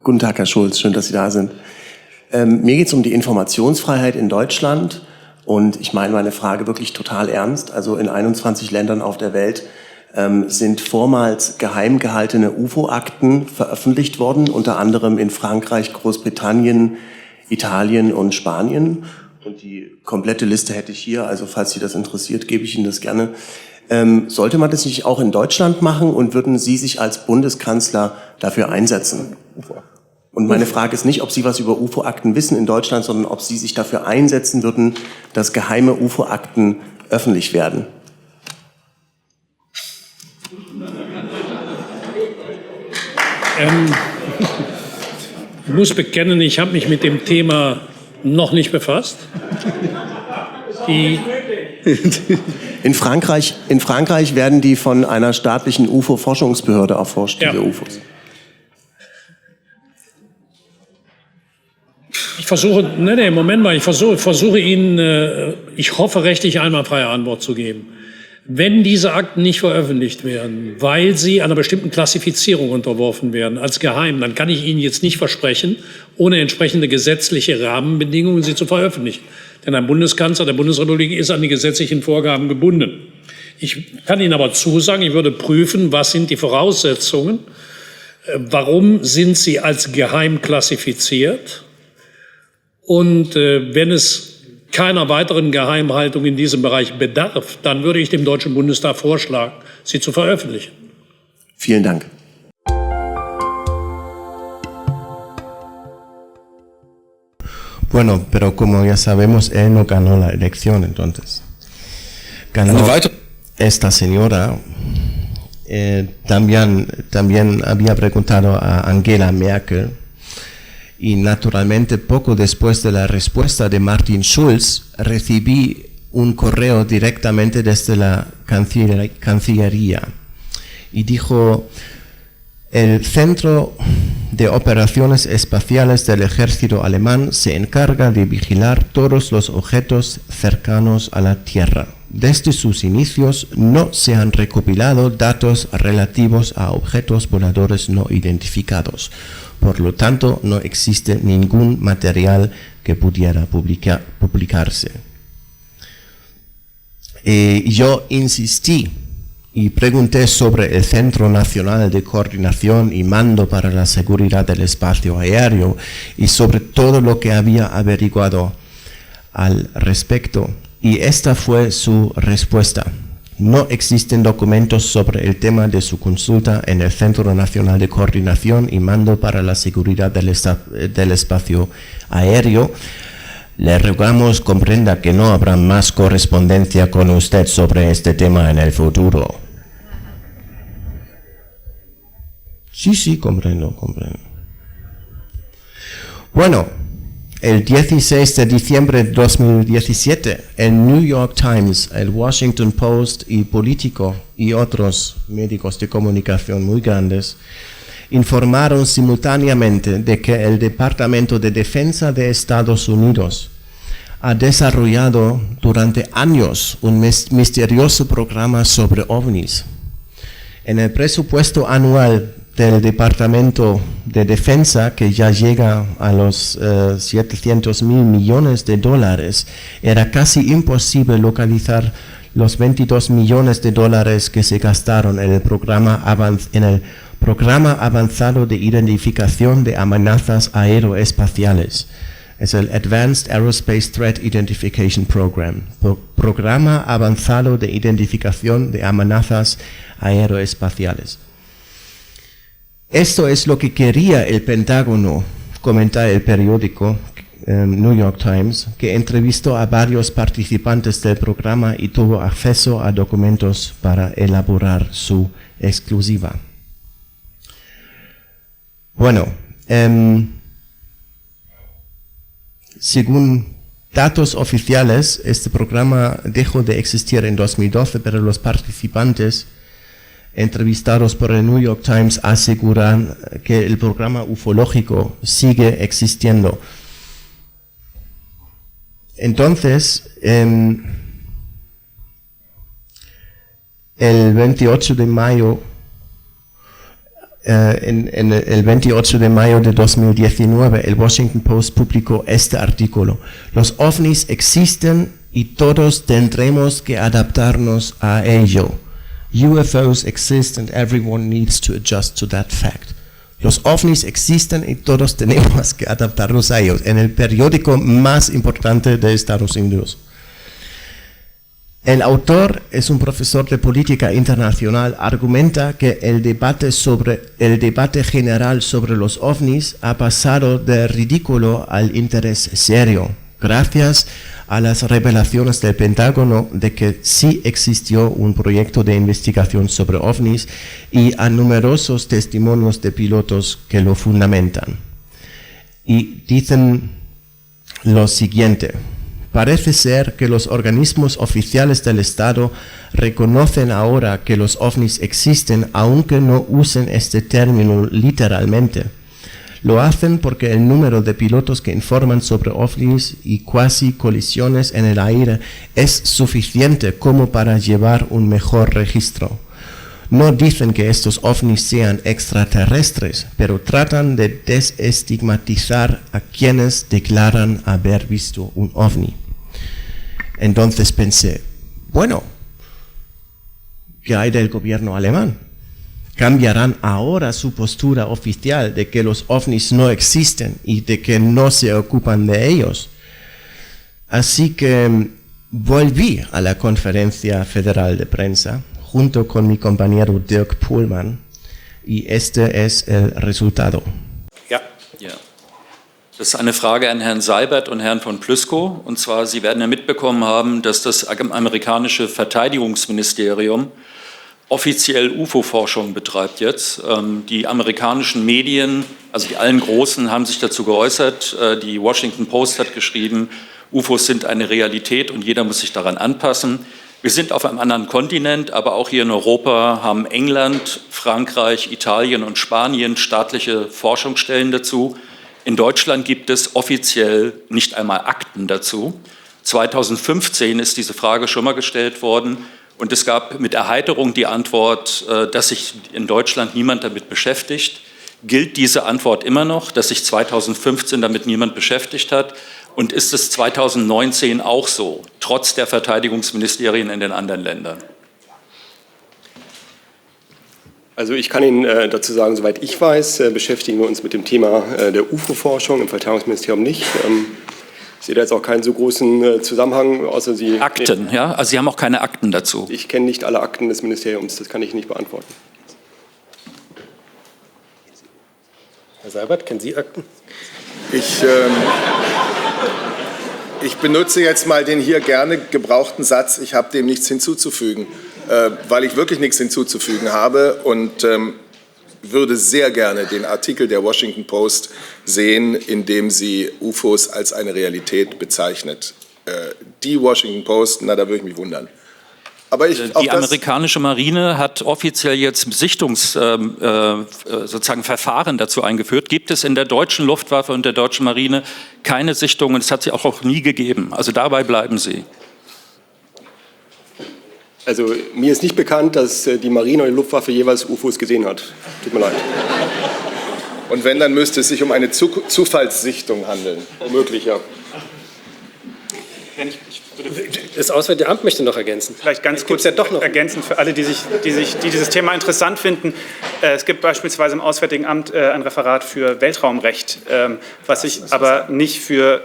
Guten Tag, Herr Schulz, schön, dass Sie da sind. Mir geht es um die Informationsfreiheit in Deutschland. Und ich meine meine Frage wirklich total ernst. Also in 21 Ländern auf der Welt sind vormals geheim gehaltene UFO-Akten veröffentlicht worden, unter anderem in Frankreich, Großbritannien, Italien und Spanien. Und die komplette Liste hätte ich hier, also falls Sie das interessiert, gebe ich Ihnen das gerne. Sollte man das nicht auch in Deutschland machen und würden Sie sich als Bundeskanzler dafür einsetzen? Und meine Frage ist nicht, ob Sie was über UFO-Akten wissen in Deutschland, sondern ob Sie sich dafür einsetzen würden, dass geheime UFO-Akten öffentlich werden. Ich muss bekennen, ich habe mich mit dem Thema noch nicht befasst. In Frankreich werden die von einer staatlichen UFO-Forschungsbehörde erforscht, diese UFOs. Ich versuche Ihnen, ich hoffe, rechtlich einwandfreie Antwort zu geben. Wenn diese Akten nicht veröffentlicht werden, weil sie einer bestimmten Klassifizierung unterworfen werden, als geheim, dann kann ich Ihnen jetzt nicht versprechen, ohne entsprechende gesetzliche Rahmenbedingungen sie zu veröffentlichen. Denn ein Bundeskanzler der Bundesrepublik ist an die gesetzlichen Vorgaben gebunden. Ich kann Ihnen aber zusagen, ich würde prüfen, was sind die Voraussetzungen, warum sind sie als geheim klassifiziert. Und wenn es keiner weiteren Geheimhaltung in diesem Bereich bedarf, dann würde ich dem Deutschen Bundestag vorschlagen, sie zu veröffentlichen. Vielen Dank. Bueno, pero como ya sabemos, él no ganó la elección, entonces. Ganó esta señora. También había preguntado a Angela Merkel y naturalmente poco después de la respuesta de Martin Schulz recibí un correo directamente desde la Cancillería y dijo: el Centro de Operaciones Espaciales del Ejército Alemán se encarga de vigilar todos los objetos cercanos a la Tierra. Desde sus inicios no se han recopilado datos relativos a objetos voladores no identificados. Por lo tanto, no existe ningún material que pudiera publicarse. Yo insistí y pregunté sobre el Centro Nacional de Coordinación y Mando para la Seguridad del Espacio Aéreo y sobre todo lo que había averiguado al respecto. Y esta fue su respuesta: no existen documentos sobre el tema de su consulta en el Centro Nacional de Coordinación y Mando para la Seguridad del Espacio Aéreo. Le rogamos comprenda que no habrá más correspondencia con usted sobre este tema en el futuro. Sí, comprendo. Bueno, el 16 de diciembre de 2017, el New York Times, el Washington Post y Politico y otros medios de comunicación muy grandes informaron simultáneamente de que el Departamento de Defensa de Estados Unidos ha desarrollado durante años un misterioso programa sobre ovnis. En el presupuesto anual del Departamento de Defensa, que ya llega a los 700 mil millones de dólares, era casi imposible localizar los 22 millones de dólares que se gastaron en el programa avanzado de identificación de amenazas aeroespaciales. Es el Advanced Aerospace Threat Identification Program, Programa Avanzado de Identificación de Amenazas Aeroespaciales. Esto es lo que quería el Pentágono, comenta el periódico New York Times, que entrevistó a varios participantes del programa y tuvo acceso a documentos para elaborar su exclusiva. Bueno, según datos oficiales, este programa dejó de existir en 2012, pero los participantes entrevistados por el New York Times aseguran que el programa ufológico sigue existiendo. Entonces, el 28 de mayo, el 28 de mayo de 2019, el Washington Post publicó este artículo: los ovnis existen y todos tendremos que adaptarnos a ello. UFOs exist and everyone needs to adjust to that fact. Los ovnis existen y todos tenemos que adaptarnos a ellos. En el periódico más importante de Estados Unidos. El autor es un profesor de política internacional. Argumenta que el debate general sobre los ovnis ha pasado de ridículo al interés serio, gracias a las revelaciones del Pentágono de que sí existió un proyecto de investigación sobre ovnis y a numerosos testimonios de pilotos que lo fundamentan. Y dicen lo siguiente: parece ser que los organismos oficiales del Estado reconocen ahora que los ovnis existen, aunque no usen este término literalmente. Lo hacen porque el número de pilotos que informan sobre ovnis y cuasi colisiones en el aire es suficiente como para llevar un mejor registro. No dicen que estos ovnis sean extraterrestres, pero tratan de desestigmatizar a quienes declaran haber visto un ovni. Entonces pensé, bueno, ¿qué hay del gobierno alemán? ¿Cambiarán ahora su postura oficial de que los ovnis no existen y de que no se ocupan de ellos? Así que volví a la conferencia federal de prensa junto con mi compañero Dirk Pohlmann y este es el resultado. Ja. Das ist eine Frage an Herrn Seibert und Herrn von Plüskow. Und zwar, Sie werden ja mitbekommen haben, dass das amerikanische Verteidigungsministerium offiziell UFO-Forschung betreibt jetzt. Die amerikanischen Medien, also die allen Großen, haben sich dazu geäußert. Die Washington Post hat geschrieben, UFOs sind eine Realität und jeder muss sich daran anpassen. Wir sind auf einem anderen Kontinent, aber auch hier in Europa haben England, Frankreich, Italien und Spanien staatliche Forschungsstellen dazu. In Deutschland gibt es offiziell nicht einmal Akten dazu. 2015 ist diese Frage schon mal gestellt worden. Und es gab mit Erheiterung die Antwort, dass sich in Deutschland niemand damit beschäftigt. Gilt diese Antwort immer noch, dass sich 2015 damit niemand beschäftigt hat? Und ist es 2019 auch so, trotz der Verteidigungsministerien in den anderen Ländern? Also ich kann Ihnen dazu sagen, soweit ich weiß, beschäftigen wir uns mit dem Thema der UFO-Forschung im Verteidigungsministerium nicht. Ich sehe da jetzt auch keinen so großen Zusammenhang, außer Sie... Akten, ja? Also Sie haben auch keine Akten dazu? Ich kenne nicht alle Akten des Ministeriums, das kann ich nicht beantworten. Herr Seibert, kennen Sie Akten? Ich benutze jetzt mal den hier gerne gebrauchten Satz, ich habe dem nichts hinzuzufügen, weil ich wirklich nichts hinzuzufügen habe und würde sehr gerne den Artikel der Washington Post sehen, in dem sie UFOs als eine Realität bezeichnet. Die Washington Post, na, da würde ich mich wundern. Aber die amerikanische Marine hat offiziell jetzt sozusagen Verfahren dazu eingeführt. Gibt es in der deutschen Luftwaffe und der deutschen Marine keine Sichtungen? Das hat sie auch nie gegeben. Also dabei bleiben Sie. Also mir ist nicht bekannt, dass die Marine und die Luftwaffe jeweils UFOs gesehen hat. Tut mir leid. Und wenn, dann müsste es sich um eine Zufallssichtung handeln. Womöglich, ja. Das Auswärtige Amt möchte noch ergänzen. Vielleicht ganz kurz ergänzend für alle, die dieses Thema interessant finden. Es gibt beispielsweise im Auswärtigen Amt ein Referat für Weltraumrecht, was sich aber nicht für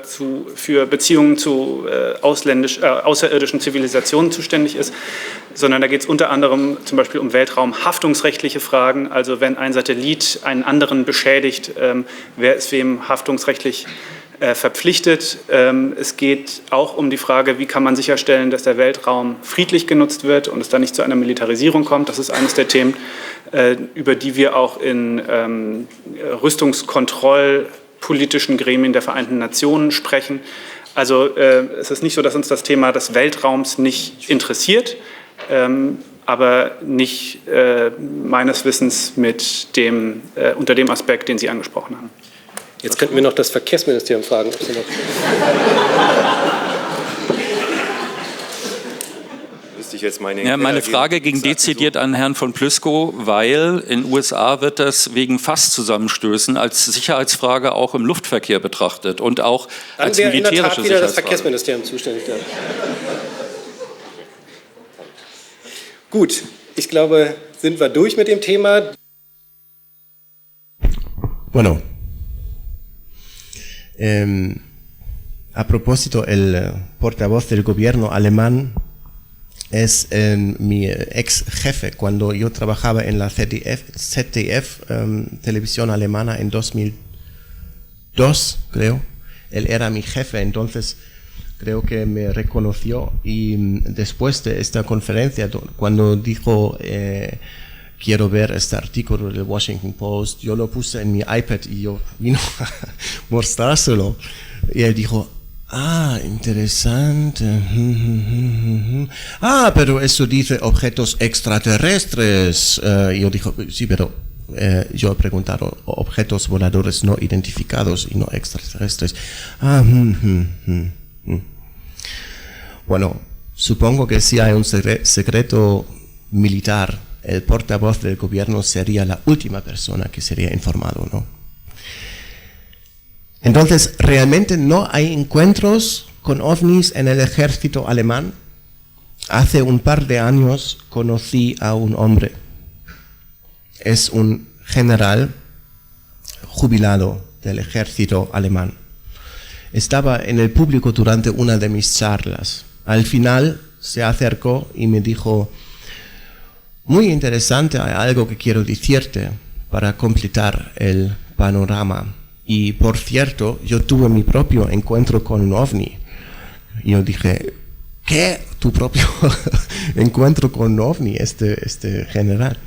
Beziehungen zu außerirdischen Zivilisationen zuständig ist, sondern da geht es unter anderem zum Beispiel um weltraumhaftungsrechtliche Fragen. Also wenn ein Satellit einen anderen beschädigt, wer ist wem haftungsrechtlich verpflichtet. Es geht auch um die Frage, wie kann man sicherstellen, dass der Weltraum friedlich genutzt wird und es da nicht zu einer Militarisierung kommt. Das ist eines der Themen, über die wir auch in rüstungskontrollpolitischen Gremien der Vereinten Nationen sprechen. Also es ist nicht so, dass uns das Thema des Weltraums nicht interessiert, aber nicht meines Wissens unter dem Aspekt, den Sie angesprochen haben. Jetzt könnten wir noch das Verkehrsministerium fragen. Ob Sie noch meine Frage ging dezidiert an Herrn von Plüskow, weil in den USA wird das wegen Fasszusammenstößen als Sicherheitsfrage auch im Luftverkehr betrachtet und auch als militärische Sicherheitsfrage. Dann wäre in der Tat wieder das Verkehrsministerium zuständig. Ja. Gut, ich glaube, sind wir durch mit dem Thema. Bueno. A propósito, el portavoz del gobierno alemán es mi ex jefe cuando yo trabajaba en la ZDF, televisión alemana en 2002, creo. Él era mi jefe, entonces creo que me reconoció y después de esta conferencia, cuando dijo quiero ver este artículo del Washington Post, yo lo puse en mi iPad y yo vino a mostrárselo. Y él dijo, interesante. Pero eso dice objetos extraterrestres. Y yo dijo, sí, pero yo he preguntado objetos voladores no identificados y no extraterrestres. Bueno, supongo que si hay un secreto militar, el portavoz del gobierno sería la última persona que sería informado, ¿no? Entonces, ¿realmente no hay encuentros con ovnis en el ejército alemán? Hace un par de años conocí a un hombre. Es un general jubilado del ejército alemán. Estaba en el público durante una de mis charlas. Al final se acercó y me dijo, muy interesante, hay algo que quiero decirte para completar el panorama. Y por cierto, yo tuve mi propio encuentro con un ovni. Yo dije, ¿qué? ¿Tu propio encuentro con un ovni, este general?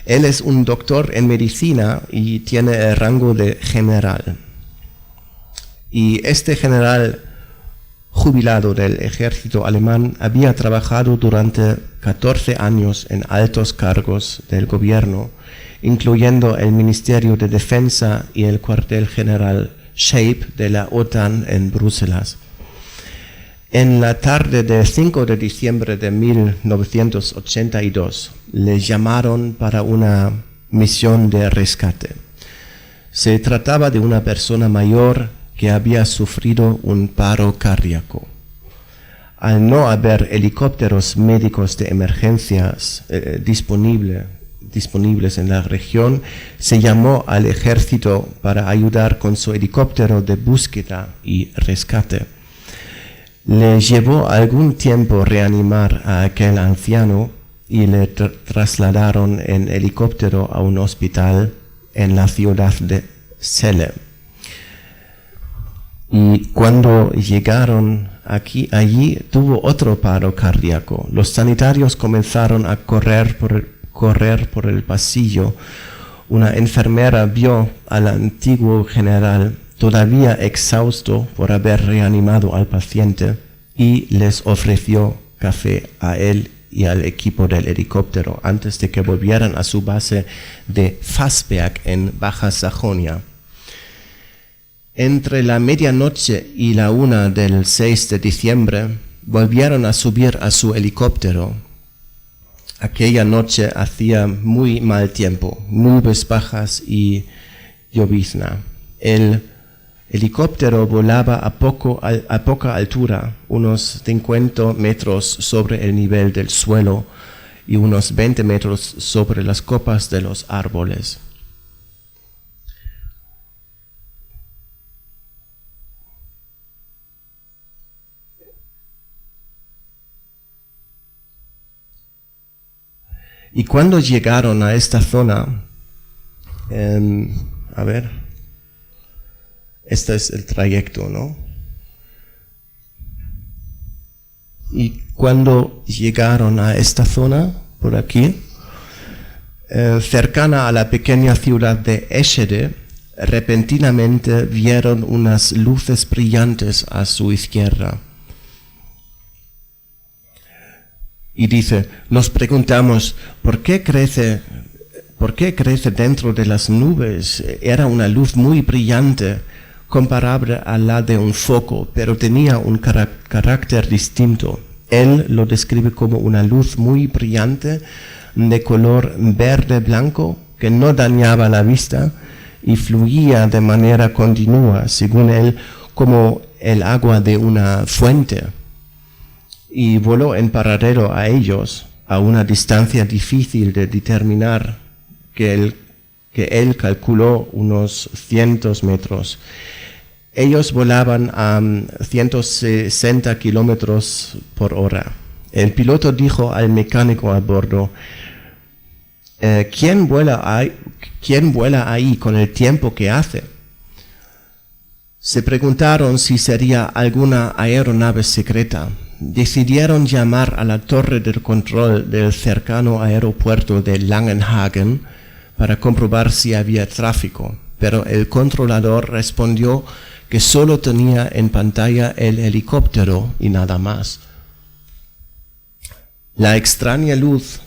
Él es un doctor en medicina y tiene el rango de general. Y este general jubilado del ejército alemán había trabajado durante 14 años en altos cargos del gobierno, incluyendo el Ministerio de Defensa y el cuartel general Shape de la OTAN en Bruselas. En la tarde del 5 de diciembre de 1982 le llamaron para una misión de rescate. Se trataba de una persona mayor que había sufrido un paro cardíaco. Al no haber helicópteros médicos de emergencias disponibles en la región, se llamó al ejército para ayudar con su helicóptero de búsqueda y rescate. Le llevó algún tiempo reanimar a aquel anciano y le trasladaron en helicóptero a un hospital en la ciudad de Celle. Y cuando llegaron allí tuvo otro paro cardíaco. Los sanitarios comenzaron a correr por el pasillo. Una enfermera vio al antiguo general todavía exhausto por haber reanimado al paciente y les ofreció café a él y al equipo del helicóptero antes de que volvieran a su base de Fassberg en Baja Sajonia. Entre la medianoche y la 1 del 6 de diciembre volvieron a subir a su helicóptero. Aquella noche hacía muy mal tiempo, nubes bajas y llovizna. El helicóptero volaba a poca altura, unos 50 metros sobre el nivel del suelo y unos 20 metros sobre las copas de los árboles. Y cuando llegaron a esta zona, este es el trayecto, ¿no? Y cuando llegaron a esta zona, por aquí, cercana a la pequeña ciudad de Eschede, repentinamente vieron unas luces brillantes a su izquierda. Y dice, nos preguntamos, ¿por qué crece dentro de las nubes? Era una luz muy brillante, comparable a la de un foco, pero tenía un carácter distinto. Él lo describe como una luz muy brillante, de color verde-blanco, que no dañaba la vista y fluía de manera continua, según él, como el agua de una fuente. Y voló en paralelo a ellos, a una distancia difícil de determinar, que él calculó unos 100 metros. Ellos volaban a 160 kilómetros por hora. El piloto dijo al mecánico a bordo, ¿quién vuela ahí con el tiempo que hace? Se preguntaron si sería alguna aeronave secreta. Decidieron llamar a la torre de control del cercano aeropuerto de Langenhagen para comprobar si había tráfico, pero el controlador respondió que solo tenía en pantalla el helicóptero y nada más. La extraña luz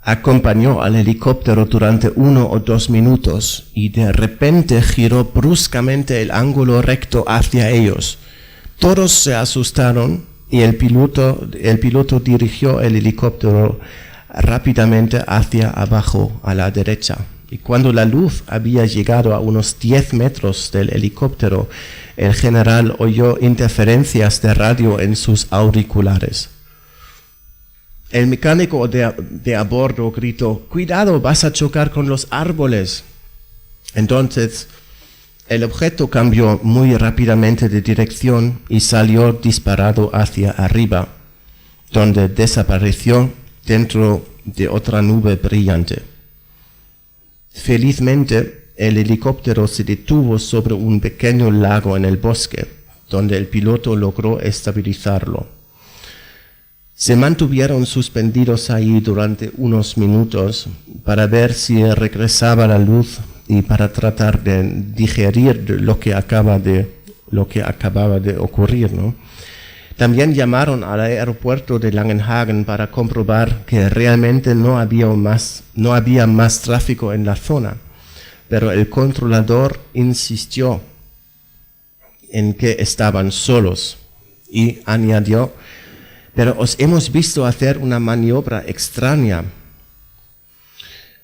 acompañó al helicóptero durante 1 o 2 minutos y de repente giró bruscamente el ángulo recto hacia ellos. Todos se asustaron y el piloto dirigió el helicóptero rápidamente hacia abajo a la derecha. Y cuando la luz había llegado a unos 10 metros del helicóptero, el general oyó interferencias de radio en sus auriculares. El mecánico de a bordo gritó, «¡Cuidado, vas a chocar con los árboles!». Entonces, el objeto cambió muy rápidamente de dirección y salió disparado hacia arriba, donde desapareció dentro de otra nube brillante. Felizmente, el helicóptero se detuvo sobre un pequeño lago en el bosque, donde el piloto logró estabilizarlo. Se mantuvieron suspendidos ahí durante unos minutos para ver si regresaba la luz y para tratar de digerir lo que acababa de ocurrir, ¿no? También llamaron al aeropuerto de Langenhagen para comprobar que realmente no había más tráfico en la zona, pero el controlador insistió en que estaban solos y añadió: pero os hemos visto hacer una maniobra extraña.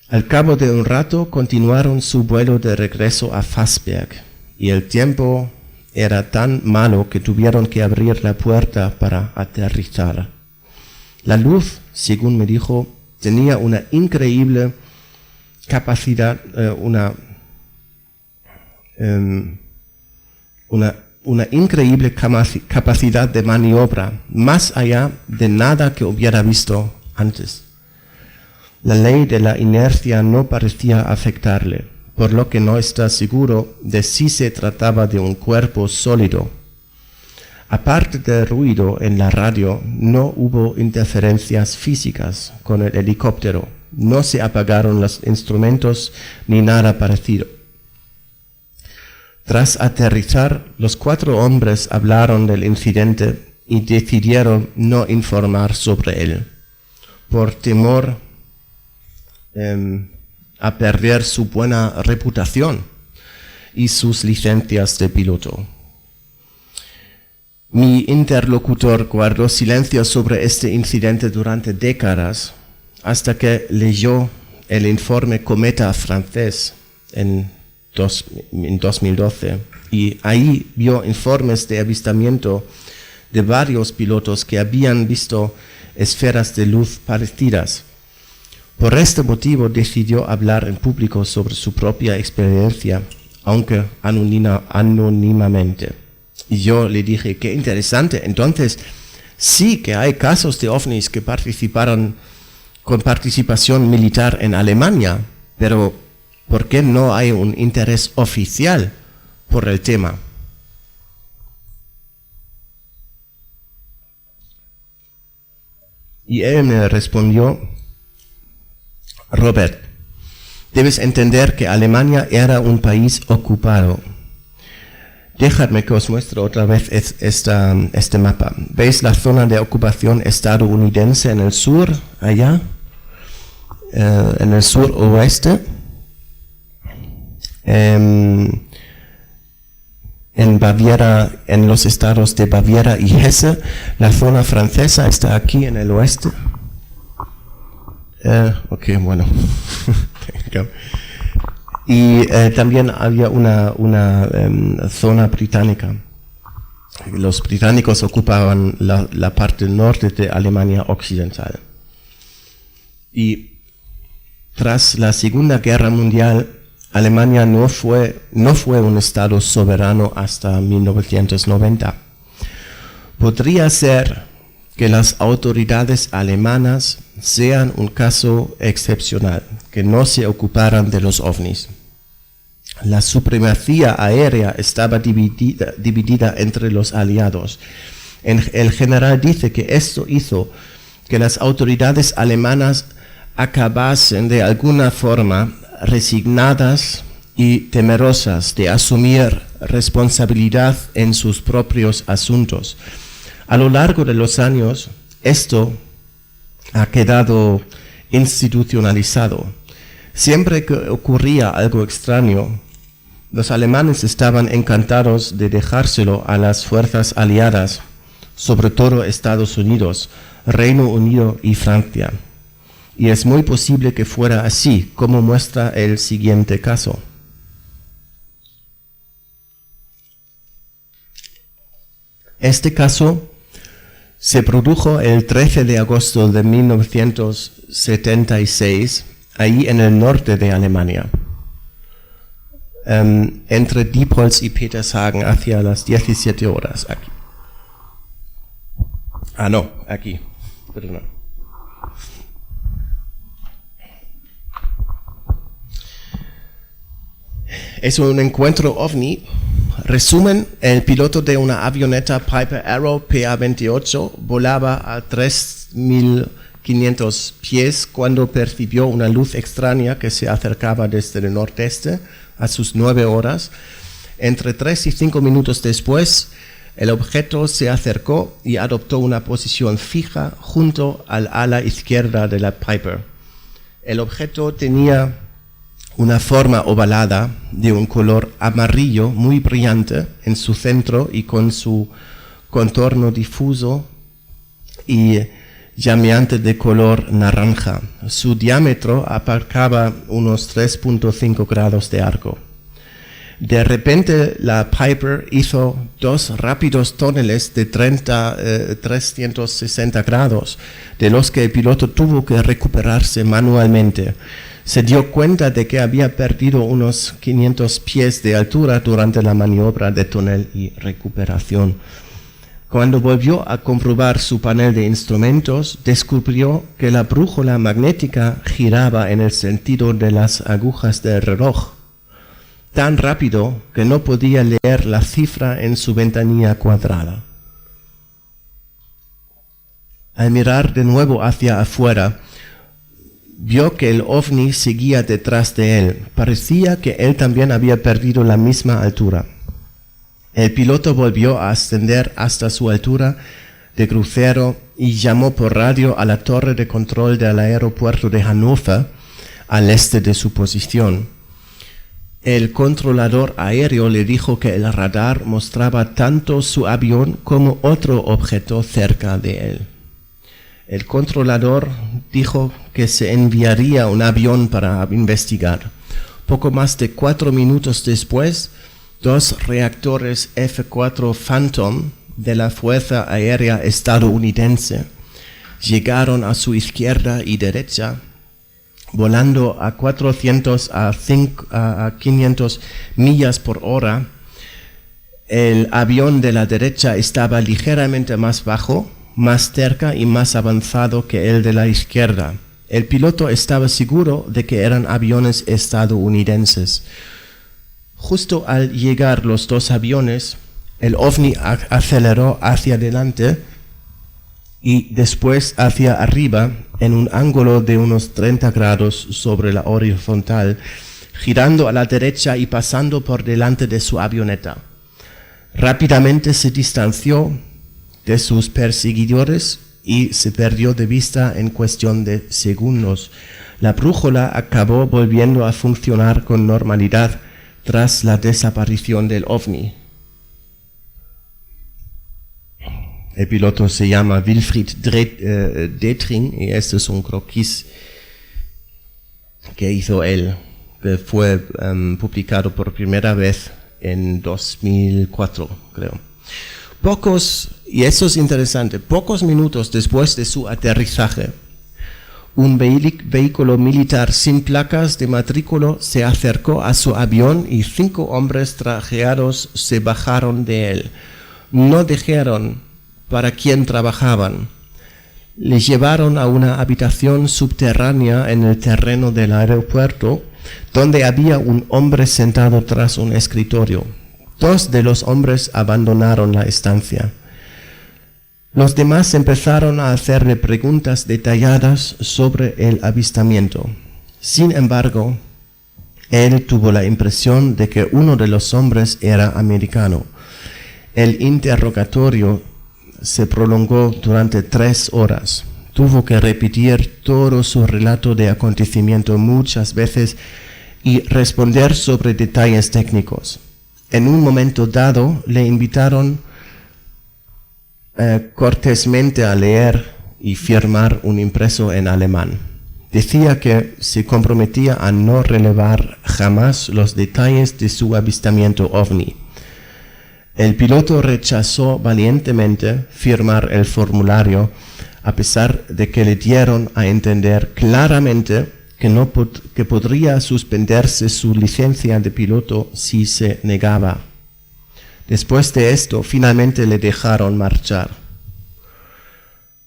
Al cabo de un rato continuaron su vuelo de regreso a Fassberg y el tiempo era tan malo que tuvieron que abrir la puerta para aterrizar. La luz, según me dijo, tenía una increíble capacidad, una increíble capacidad de maniobra, más allá de nada que hubiera visto antes. La ley de la inercia no parecía afectarle, por lo que no está seguro de si se trataba de un cuerpo sólido. Aparte del ruido en la radio, no hubo interferencias físicas con el helicóptero, no se apagaron los instrumentos ni nada parecido. Tras aterrizar, los 4 hombres hablaron del incidente y decidieron no informar sobre él, por temor a perder su buena reputación y sus licencias de piloto. Mi interlocutor guardó silencio sobre este incidente durante décadas, hasta que leyó el informe Cometa francés en 2012, y ahí vio informes de avistamiento de varios pilotos que habían visto esferas de luz parecidas. Por este motivo decidió hablar en público sobre su propia experiencia, aunque anónimamente. Y yo le dije: qué interesante, entonces sí que hay casos de ovnis que participaron con participación militar en Alemania, pero ¿por qué no hay un interés oficial por el tema? Y él me respondió: Robert, debes entender que Alemania era un país ocupado. Dejadme que os muestre otra vez este mapa. ¿Veis la zona de ocupación estadounidense en el sur, allá? En el sur oeste. En Baviera, en los estados de Baviera y Hesse, la zona francesa está aquí en el oeste. Ok, bueno. Y también había una zona británica. Los británicos ocupaban la parte norte de Alemania occidental. Y tras la Segunda Guerra Mundial, Alemania no fue un estado soberano hasta 1990. Podría ser que las autoridades alemanas sean un caso excepcional, que no se ocuparan de los ovnis. La supremacía aérea estaba dividida entre los aliados. El general dice que esto hizo que las autoridades alemanas acabasen de alguna forma resignadas y temerosas de asumir responsabilidad en sus propios asuntos. A lo largo de los años, esto ha quedado institucionalizado. Siempre que ocurría algo extraño, los alemanes estaban encantados de dejárselo a las fuerzas aliadas, sobre todo Estados Unidos, Reino Unido y Francia. Y es muy posible que fuera así, como muestra el siguiente caso. Este caso se produjo el 13 de agosto de 1976, ahí en el norte de Alemania, entre Diepholz y Petershagen, hacia las 17 horas. Aquí. Aquí. Perdón. Es un encuentro ovni. Resumen, el piloto de una avioneta Piper Arrow PA-28 volaba a 3.500 pies cuando percibió una luz extraña que se acercaba desde el nordeste a sus 9 horas. Entre 3 y 5 minutos después, el objeto se acercó y adoptó una posición fija junto al ala izquierda de la Piper. El objeto tenía una forma ovalada de un color amarillo muy brillante en su centro y con su contorno difuso y llameante de color naranja. Su diámetro abarcaba unos 3.5 grados de arco. De repente la Piper hizo 2 rápidos túneles de 360 grados, de los que el piloto tuvo que recuperarse manualmente. Se dio cuenta de que había perdido unos 500 pies de altura durante la maniobra de túnel y recuperación. Cuando volvió a comprobar su panel de instrumentos, descubrió que la brújula magnética giraba en el sentido de las agujas del reloj, tan rápido que no podía leer la cifra en su ventanilla cuadrada. Al mirar de nuevo hacia afuera, vio que el ovni seguía detrás de él. Parecía que él también había perdido la misma altura. El piloto volvió a ascender hasta su altura de crucero y llamó por radio a la torre de control del aeropuerto de Hannover, al este de su posición. El controlador aéreo le dijo que el radar mostraba tanto su avión como otro objeto cerca de él. El controlador dijo que se enviaría un avión para investigar. Poco más de 4 minutos después, 2 reactores F-4 Phantom de la Fuerza Aérea estadounidense llegaron a su izquierda y derecha, volando a 400 a 500 millas por hora. El avión de la derecha estaba ligeramente más bajo, más cerca y más avanzado que el de la izquierda. El piloto estaba seguro de que eran aviones estadounidenses. Justo al llegar los 2 aviones, el ovni aceleró hacia adelante y después hacia arriba en un ángulo de unos 30 grados sobre la horizontal, girando a la derecha y pasando por delante de su avioneta. Rápidamente se distanció de sus perseguidores y se perdió de vista en cuestión de segundos. La brújula acabó volviendo a funcionar con normalidad tras la desaparición del ovni. El piloto se llama Wilfried Detring y este es un croquis que hizo él, que fue publicado por primera vez en 2004, creo. Y eso es interesante, pocos minutos después de su aterrizaje, un vehículo militar sin placas de matrícula se acercó a su avión y 5 hombres trajeados se bajaron de él. No dijeron para quién trabajaban. Le llevaron a una habitación subterránea en el terreno del aeropuerto, donde había un hombre sentado tras un escritorio. 2 de los hombres abandonaron la estancia. Los demás empezaron a hacerle preguntas detalladas sobre el avistamiento. Sin embargo, él tuvo la impresión de que uno de los hombres era americano. El interrogatorio se prolongó durante 3 horas. Tuvo que repetir todo su relato de acontecimiento muchas veces y responder sobre detalles técnicos. En un momento dado le invitaron cortésmente a leer y firmar un impreso en alemán. Decía que se comprometía a no revelar jamás los detalles de su avistamiento ovni. El piloto rechazó valientemente firmar el formulario, a pesar de que le dieron a entender claramente que podría suspenderse su licencia de piloto si se negaba. Después de esto, finalmente le dejaron marchar.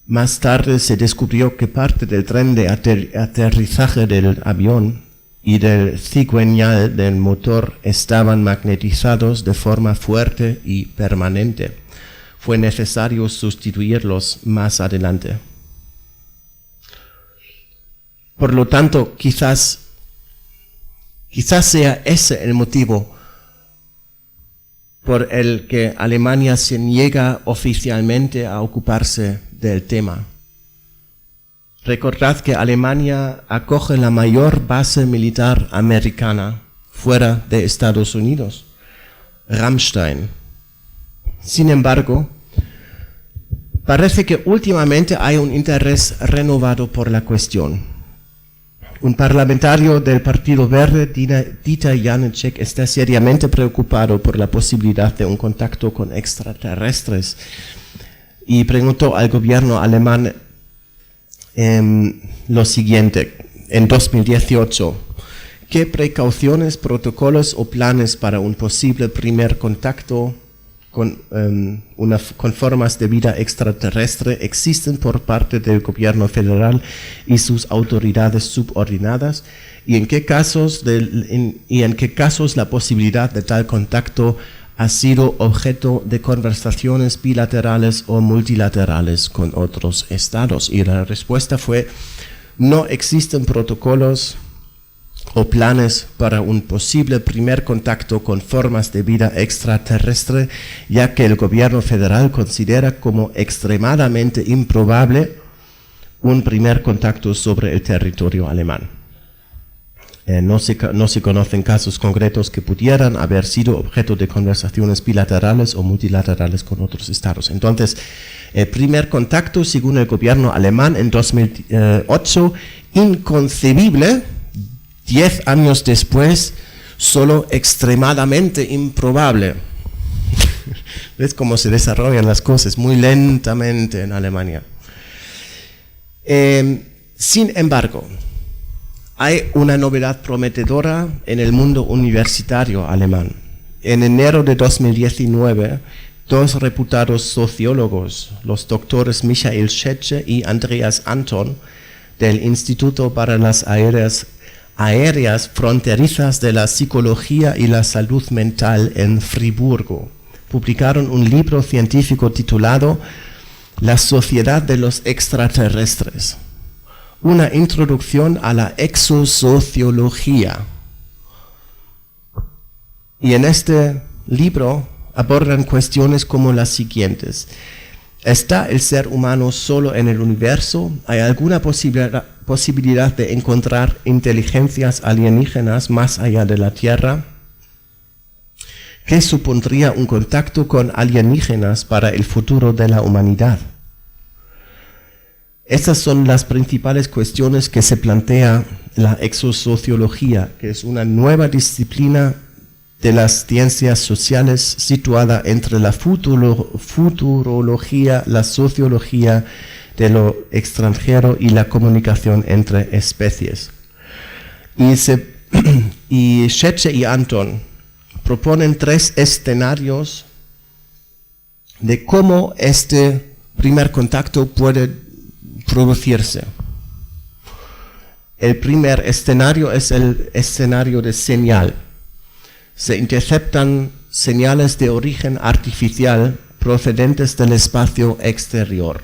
Más tarde se descubrió que parte del tren de aterrizaje del avión y del cigüeñal del motor estaban magnetizados de forma fuerte y permanente. Fue necesario sustituirlos más adelante. Por lo tanto, quizás sea ese el motivo por el que Alemania se niega oficialmente a ocuparse del tema. Recordad que Alemania acoge la mayor base militar americana fuera de Estados Unidos, Ramstein. Sin embargo, parece que últimamente hay un interés renovado por la cuestión. Un parlamentario del Partido Verde, Dieter Janicek, está seriamente preocupado por la posibilidad de un contacto con extraterrestres y preguntó al gobierno alemán lo siguiente, en 2018, ¿qué precauciones, protocolos o planes para un posible primer contacto con formas de vida extraterrestre existen por parte del gobierno federal y sus autoridades subordinadas? ¿Y en qué casos la posibilidad de tal contacto ha sido objeto de conversaciones bilaterales o multilaterales con otros estados? Y la respuesta fue: no existen protocolos o planes para un posible primer contacto con formas de vida extraterrestre, ya que el gobierno federal considera como extremadamente improbable un primer contacto sobre el territorio alemán. No se conocen casos concretos que pudieran haber sido objeto de conversaciones bilaterales o multilaterales con otros estados. Entonces, el primer contacto, según el gobierno alemán en 2008, inconcebible. 10 años después, solo extremadamente improbable. ¿Ves cómo se desarrollan las cosas? Muy lentamente en Alemania. Sin embargo, hay una novedad prometedora en el mundo universitario alemán. En enero de 2019, dos reputados sociólogos, los doctores Michael Schetsche y Andreas Anton, del Instituto para las Aéreas Fronterizas de la Psicología y la Salud Mental en Friburgo, publicaron un libro científico titulado La Sociedad de los Extraterrestres, una introducción a la exosociología. Y en este libro abordan cuestiones como las siguientes: ¿está el ser humano solo en el universo? ¿Hay alguna posibilidad de encontrar inteligencias alienígenas más allá de la Tierra? ¿Qué supondría un contacto con alienígenas para el futuro de la humanidad? Estas son las principales cuestiones que se plantea la exosociología, que es una nueva disciplina de las ciencias sociales situada entre la futurología, la sociología de lo extranjero y la comunicación entre especies. Y Schetsche y Anton proponen 3 escenarios de cómo este primer contacto puede producirse. El primer escenario es el escenario de señal. Se interceptan señales de origen artificial procedentes del espacio exterior.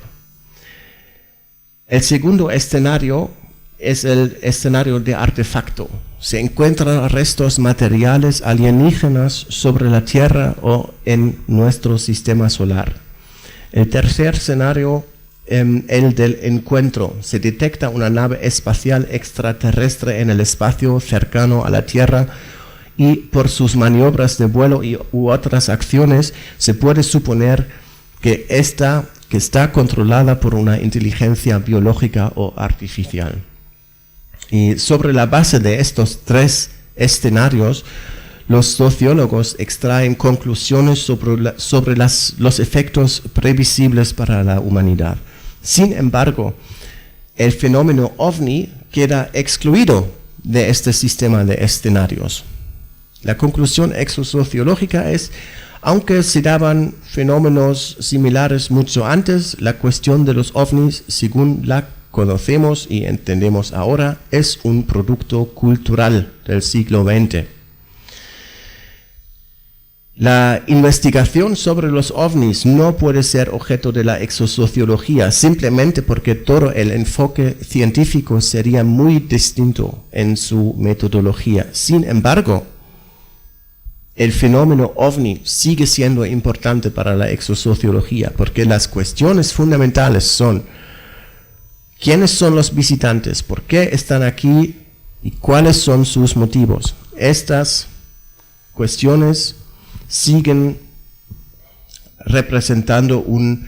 El segundo escenario es el escenario de artefacto. Se encuentran restos materiales alienígenas sobre la Tierra o en nuestro sistema solar. El tercer escenario, el del encuentro. Se detecta una nave espacial extraterrestre en el espacio cercano a la Tierra y por sus maniobras de vuelo u otras acciones se puede suponer que está controlada por una inteligencia biológica o artificial. Y sobre la base de estos 3 escenarios, los sociólogos extraen conclusiones sobre los efectos previsibles para la humanidad. Sin embargo, el fenómeno OVNI queda excluido de este sistema de escenarios. La conclusión exosociológica es: aunque se daban fenómenos similares mucho antes, la cuestión de los ovnis, según la conocemos y entendemos ahora es un producto cultural del siglo XX. La investigación sobre los ovnis no puede ser objeto de la exosociología simplemente porque todo el enfoque científico sería muy distinto en su metodología. Sin embargo, el fenómeno ovni sigue siendo importante para la exosociología porque las cuestiones fundamentales son: ¿quiénes son los visitantes? ¿Por qué están aquí? ¿Y cuáles son sus motivos? Estas cuestiones siguen representando un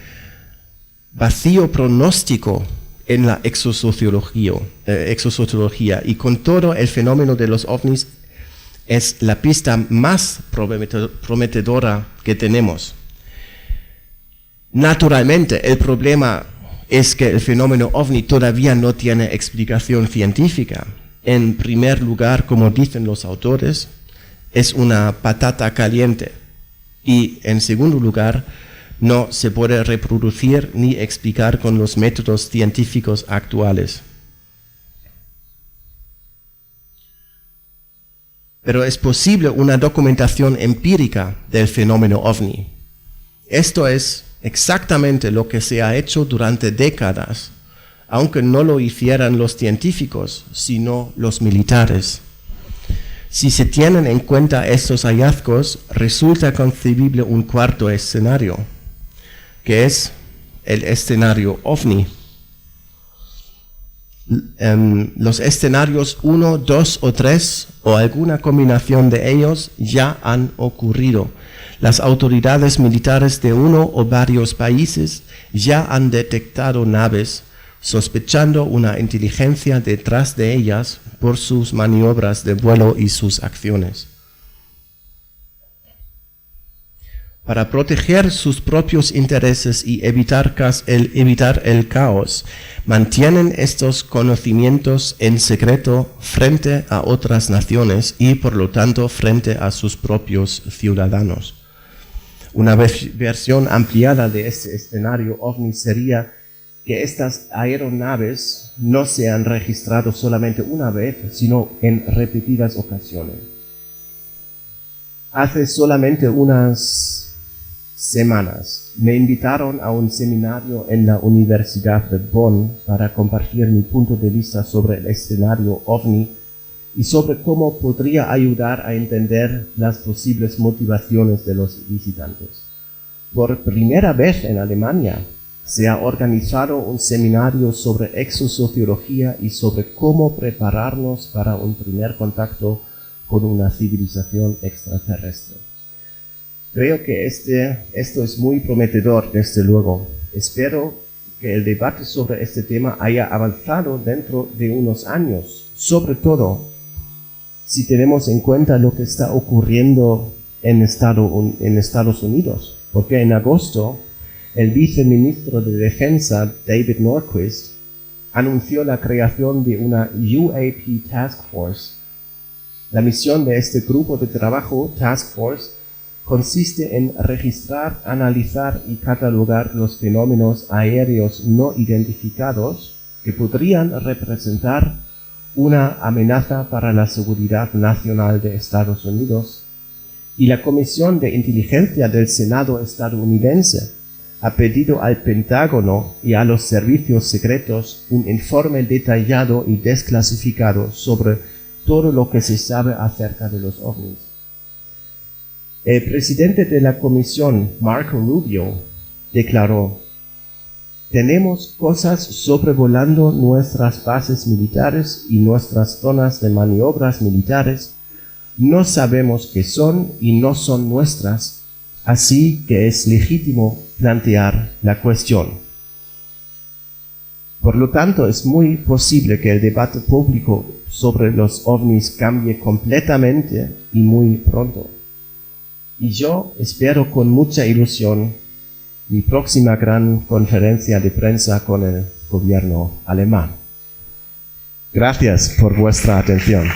vacío pronóstico en la exosociología y con todo el fenómeno de los ovnis es la pista más prometedora que tenemos. Naturalmente, el problema es que el fenómeno ovni todavía no tiene explicación científica. En primer lugar, como dicen los autores, es una patata caliente. Y en segundo lugar, no se puede reproducir ni explicar con los métodos científicos actuales. Pero es posible una documentación empírica del fenómeno ovni. Esto es exactamente lo que se ha hecho durante décadas, aunque no lo hicieran los científicos, sino los militares. Si se tienen en cuenta estos hallazgos, resulta concebible un cuarto escenario, que es el escenario ovni. Los escenarios 1, 2 o 3 o alguna combinación de ellos ya han ocurrido. Las autoridades militares de uno o varios países ya han detectado naves sospechando una inteligencia detrás de ellas por sus maniobras de vuelo y sus acciones. Para proteger sus propios intereses y evitar el caos, mantienen estos conocimientos en secreto frente a otras naciones y por lo tanto frente a sus propios ciudadanos. Una versión ampliada de este escenario ovni sería que estas aeronaves no se han registrado solamente una vez, sino en repetidas ocasiones. Hace solamente unas semanas me invitaron a un seminario en la Universidad de Bonn para compartir mi punto de vista sobre el escenario ovni y sobre cómo podría ayudar a entender las posibles motivaciones de los visitantes. Por primera vez en Alemania se ha organizado un seminario sobre exosociología y sobre cómo prepararnos para un primer contacto con una civilización extraterrestre. Creo que esto es muy prometedor, desde luego. Espero que el debate sobre este tema haya avanzado dentro de unos años, sobre todo si tenemos en cuenta lo que está ocurriendo en Estados Unidos, porque en agosto el viceministro de Defensa, David Norquist, anunció la creación de una UAP Task Force. La misión de este grupo de trabajo, Task Force, consiste en registrar, analizar y catalogar los fenómenos aéreos no identificados que podrían representar una amenaza para la seguridad nacional de Estados Unidos. Y la Comisión de Inteligencia del Senado estadounidense ha pedido al Pentágono y a los servicios secretos un informe detallado y desclasificado sobre todo lo que se sabe acerca de los ovnis. El presidente de la comisión, Marco Rubio, declaró: tenemos cosas sobrevolando nuestras bases militares y nuestras zonas de maniobras militares. No sabemos qué son y no son nuestras, así que es legítimo plantear la cuestión. Por lo tanto, es muy posible que el debate público sobre los ovnis cambie completamente y muy pronto. Y yo espero con mucha ilusión mi próxima gran conferencia de prensa con el gobierno alemán. Gracias por vuestra atención.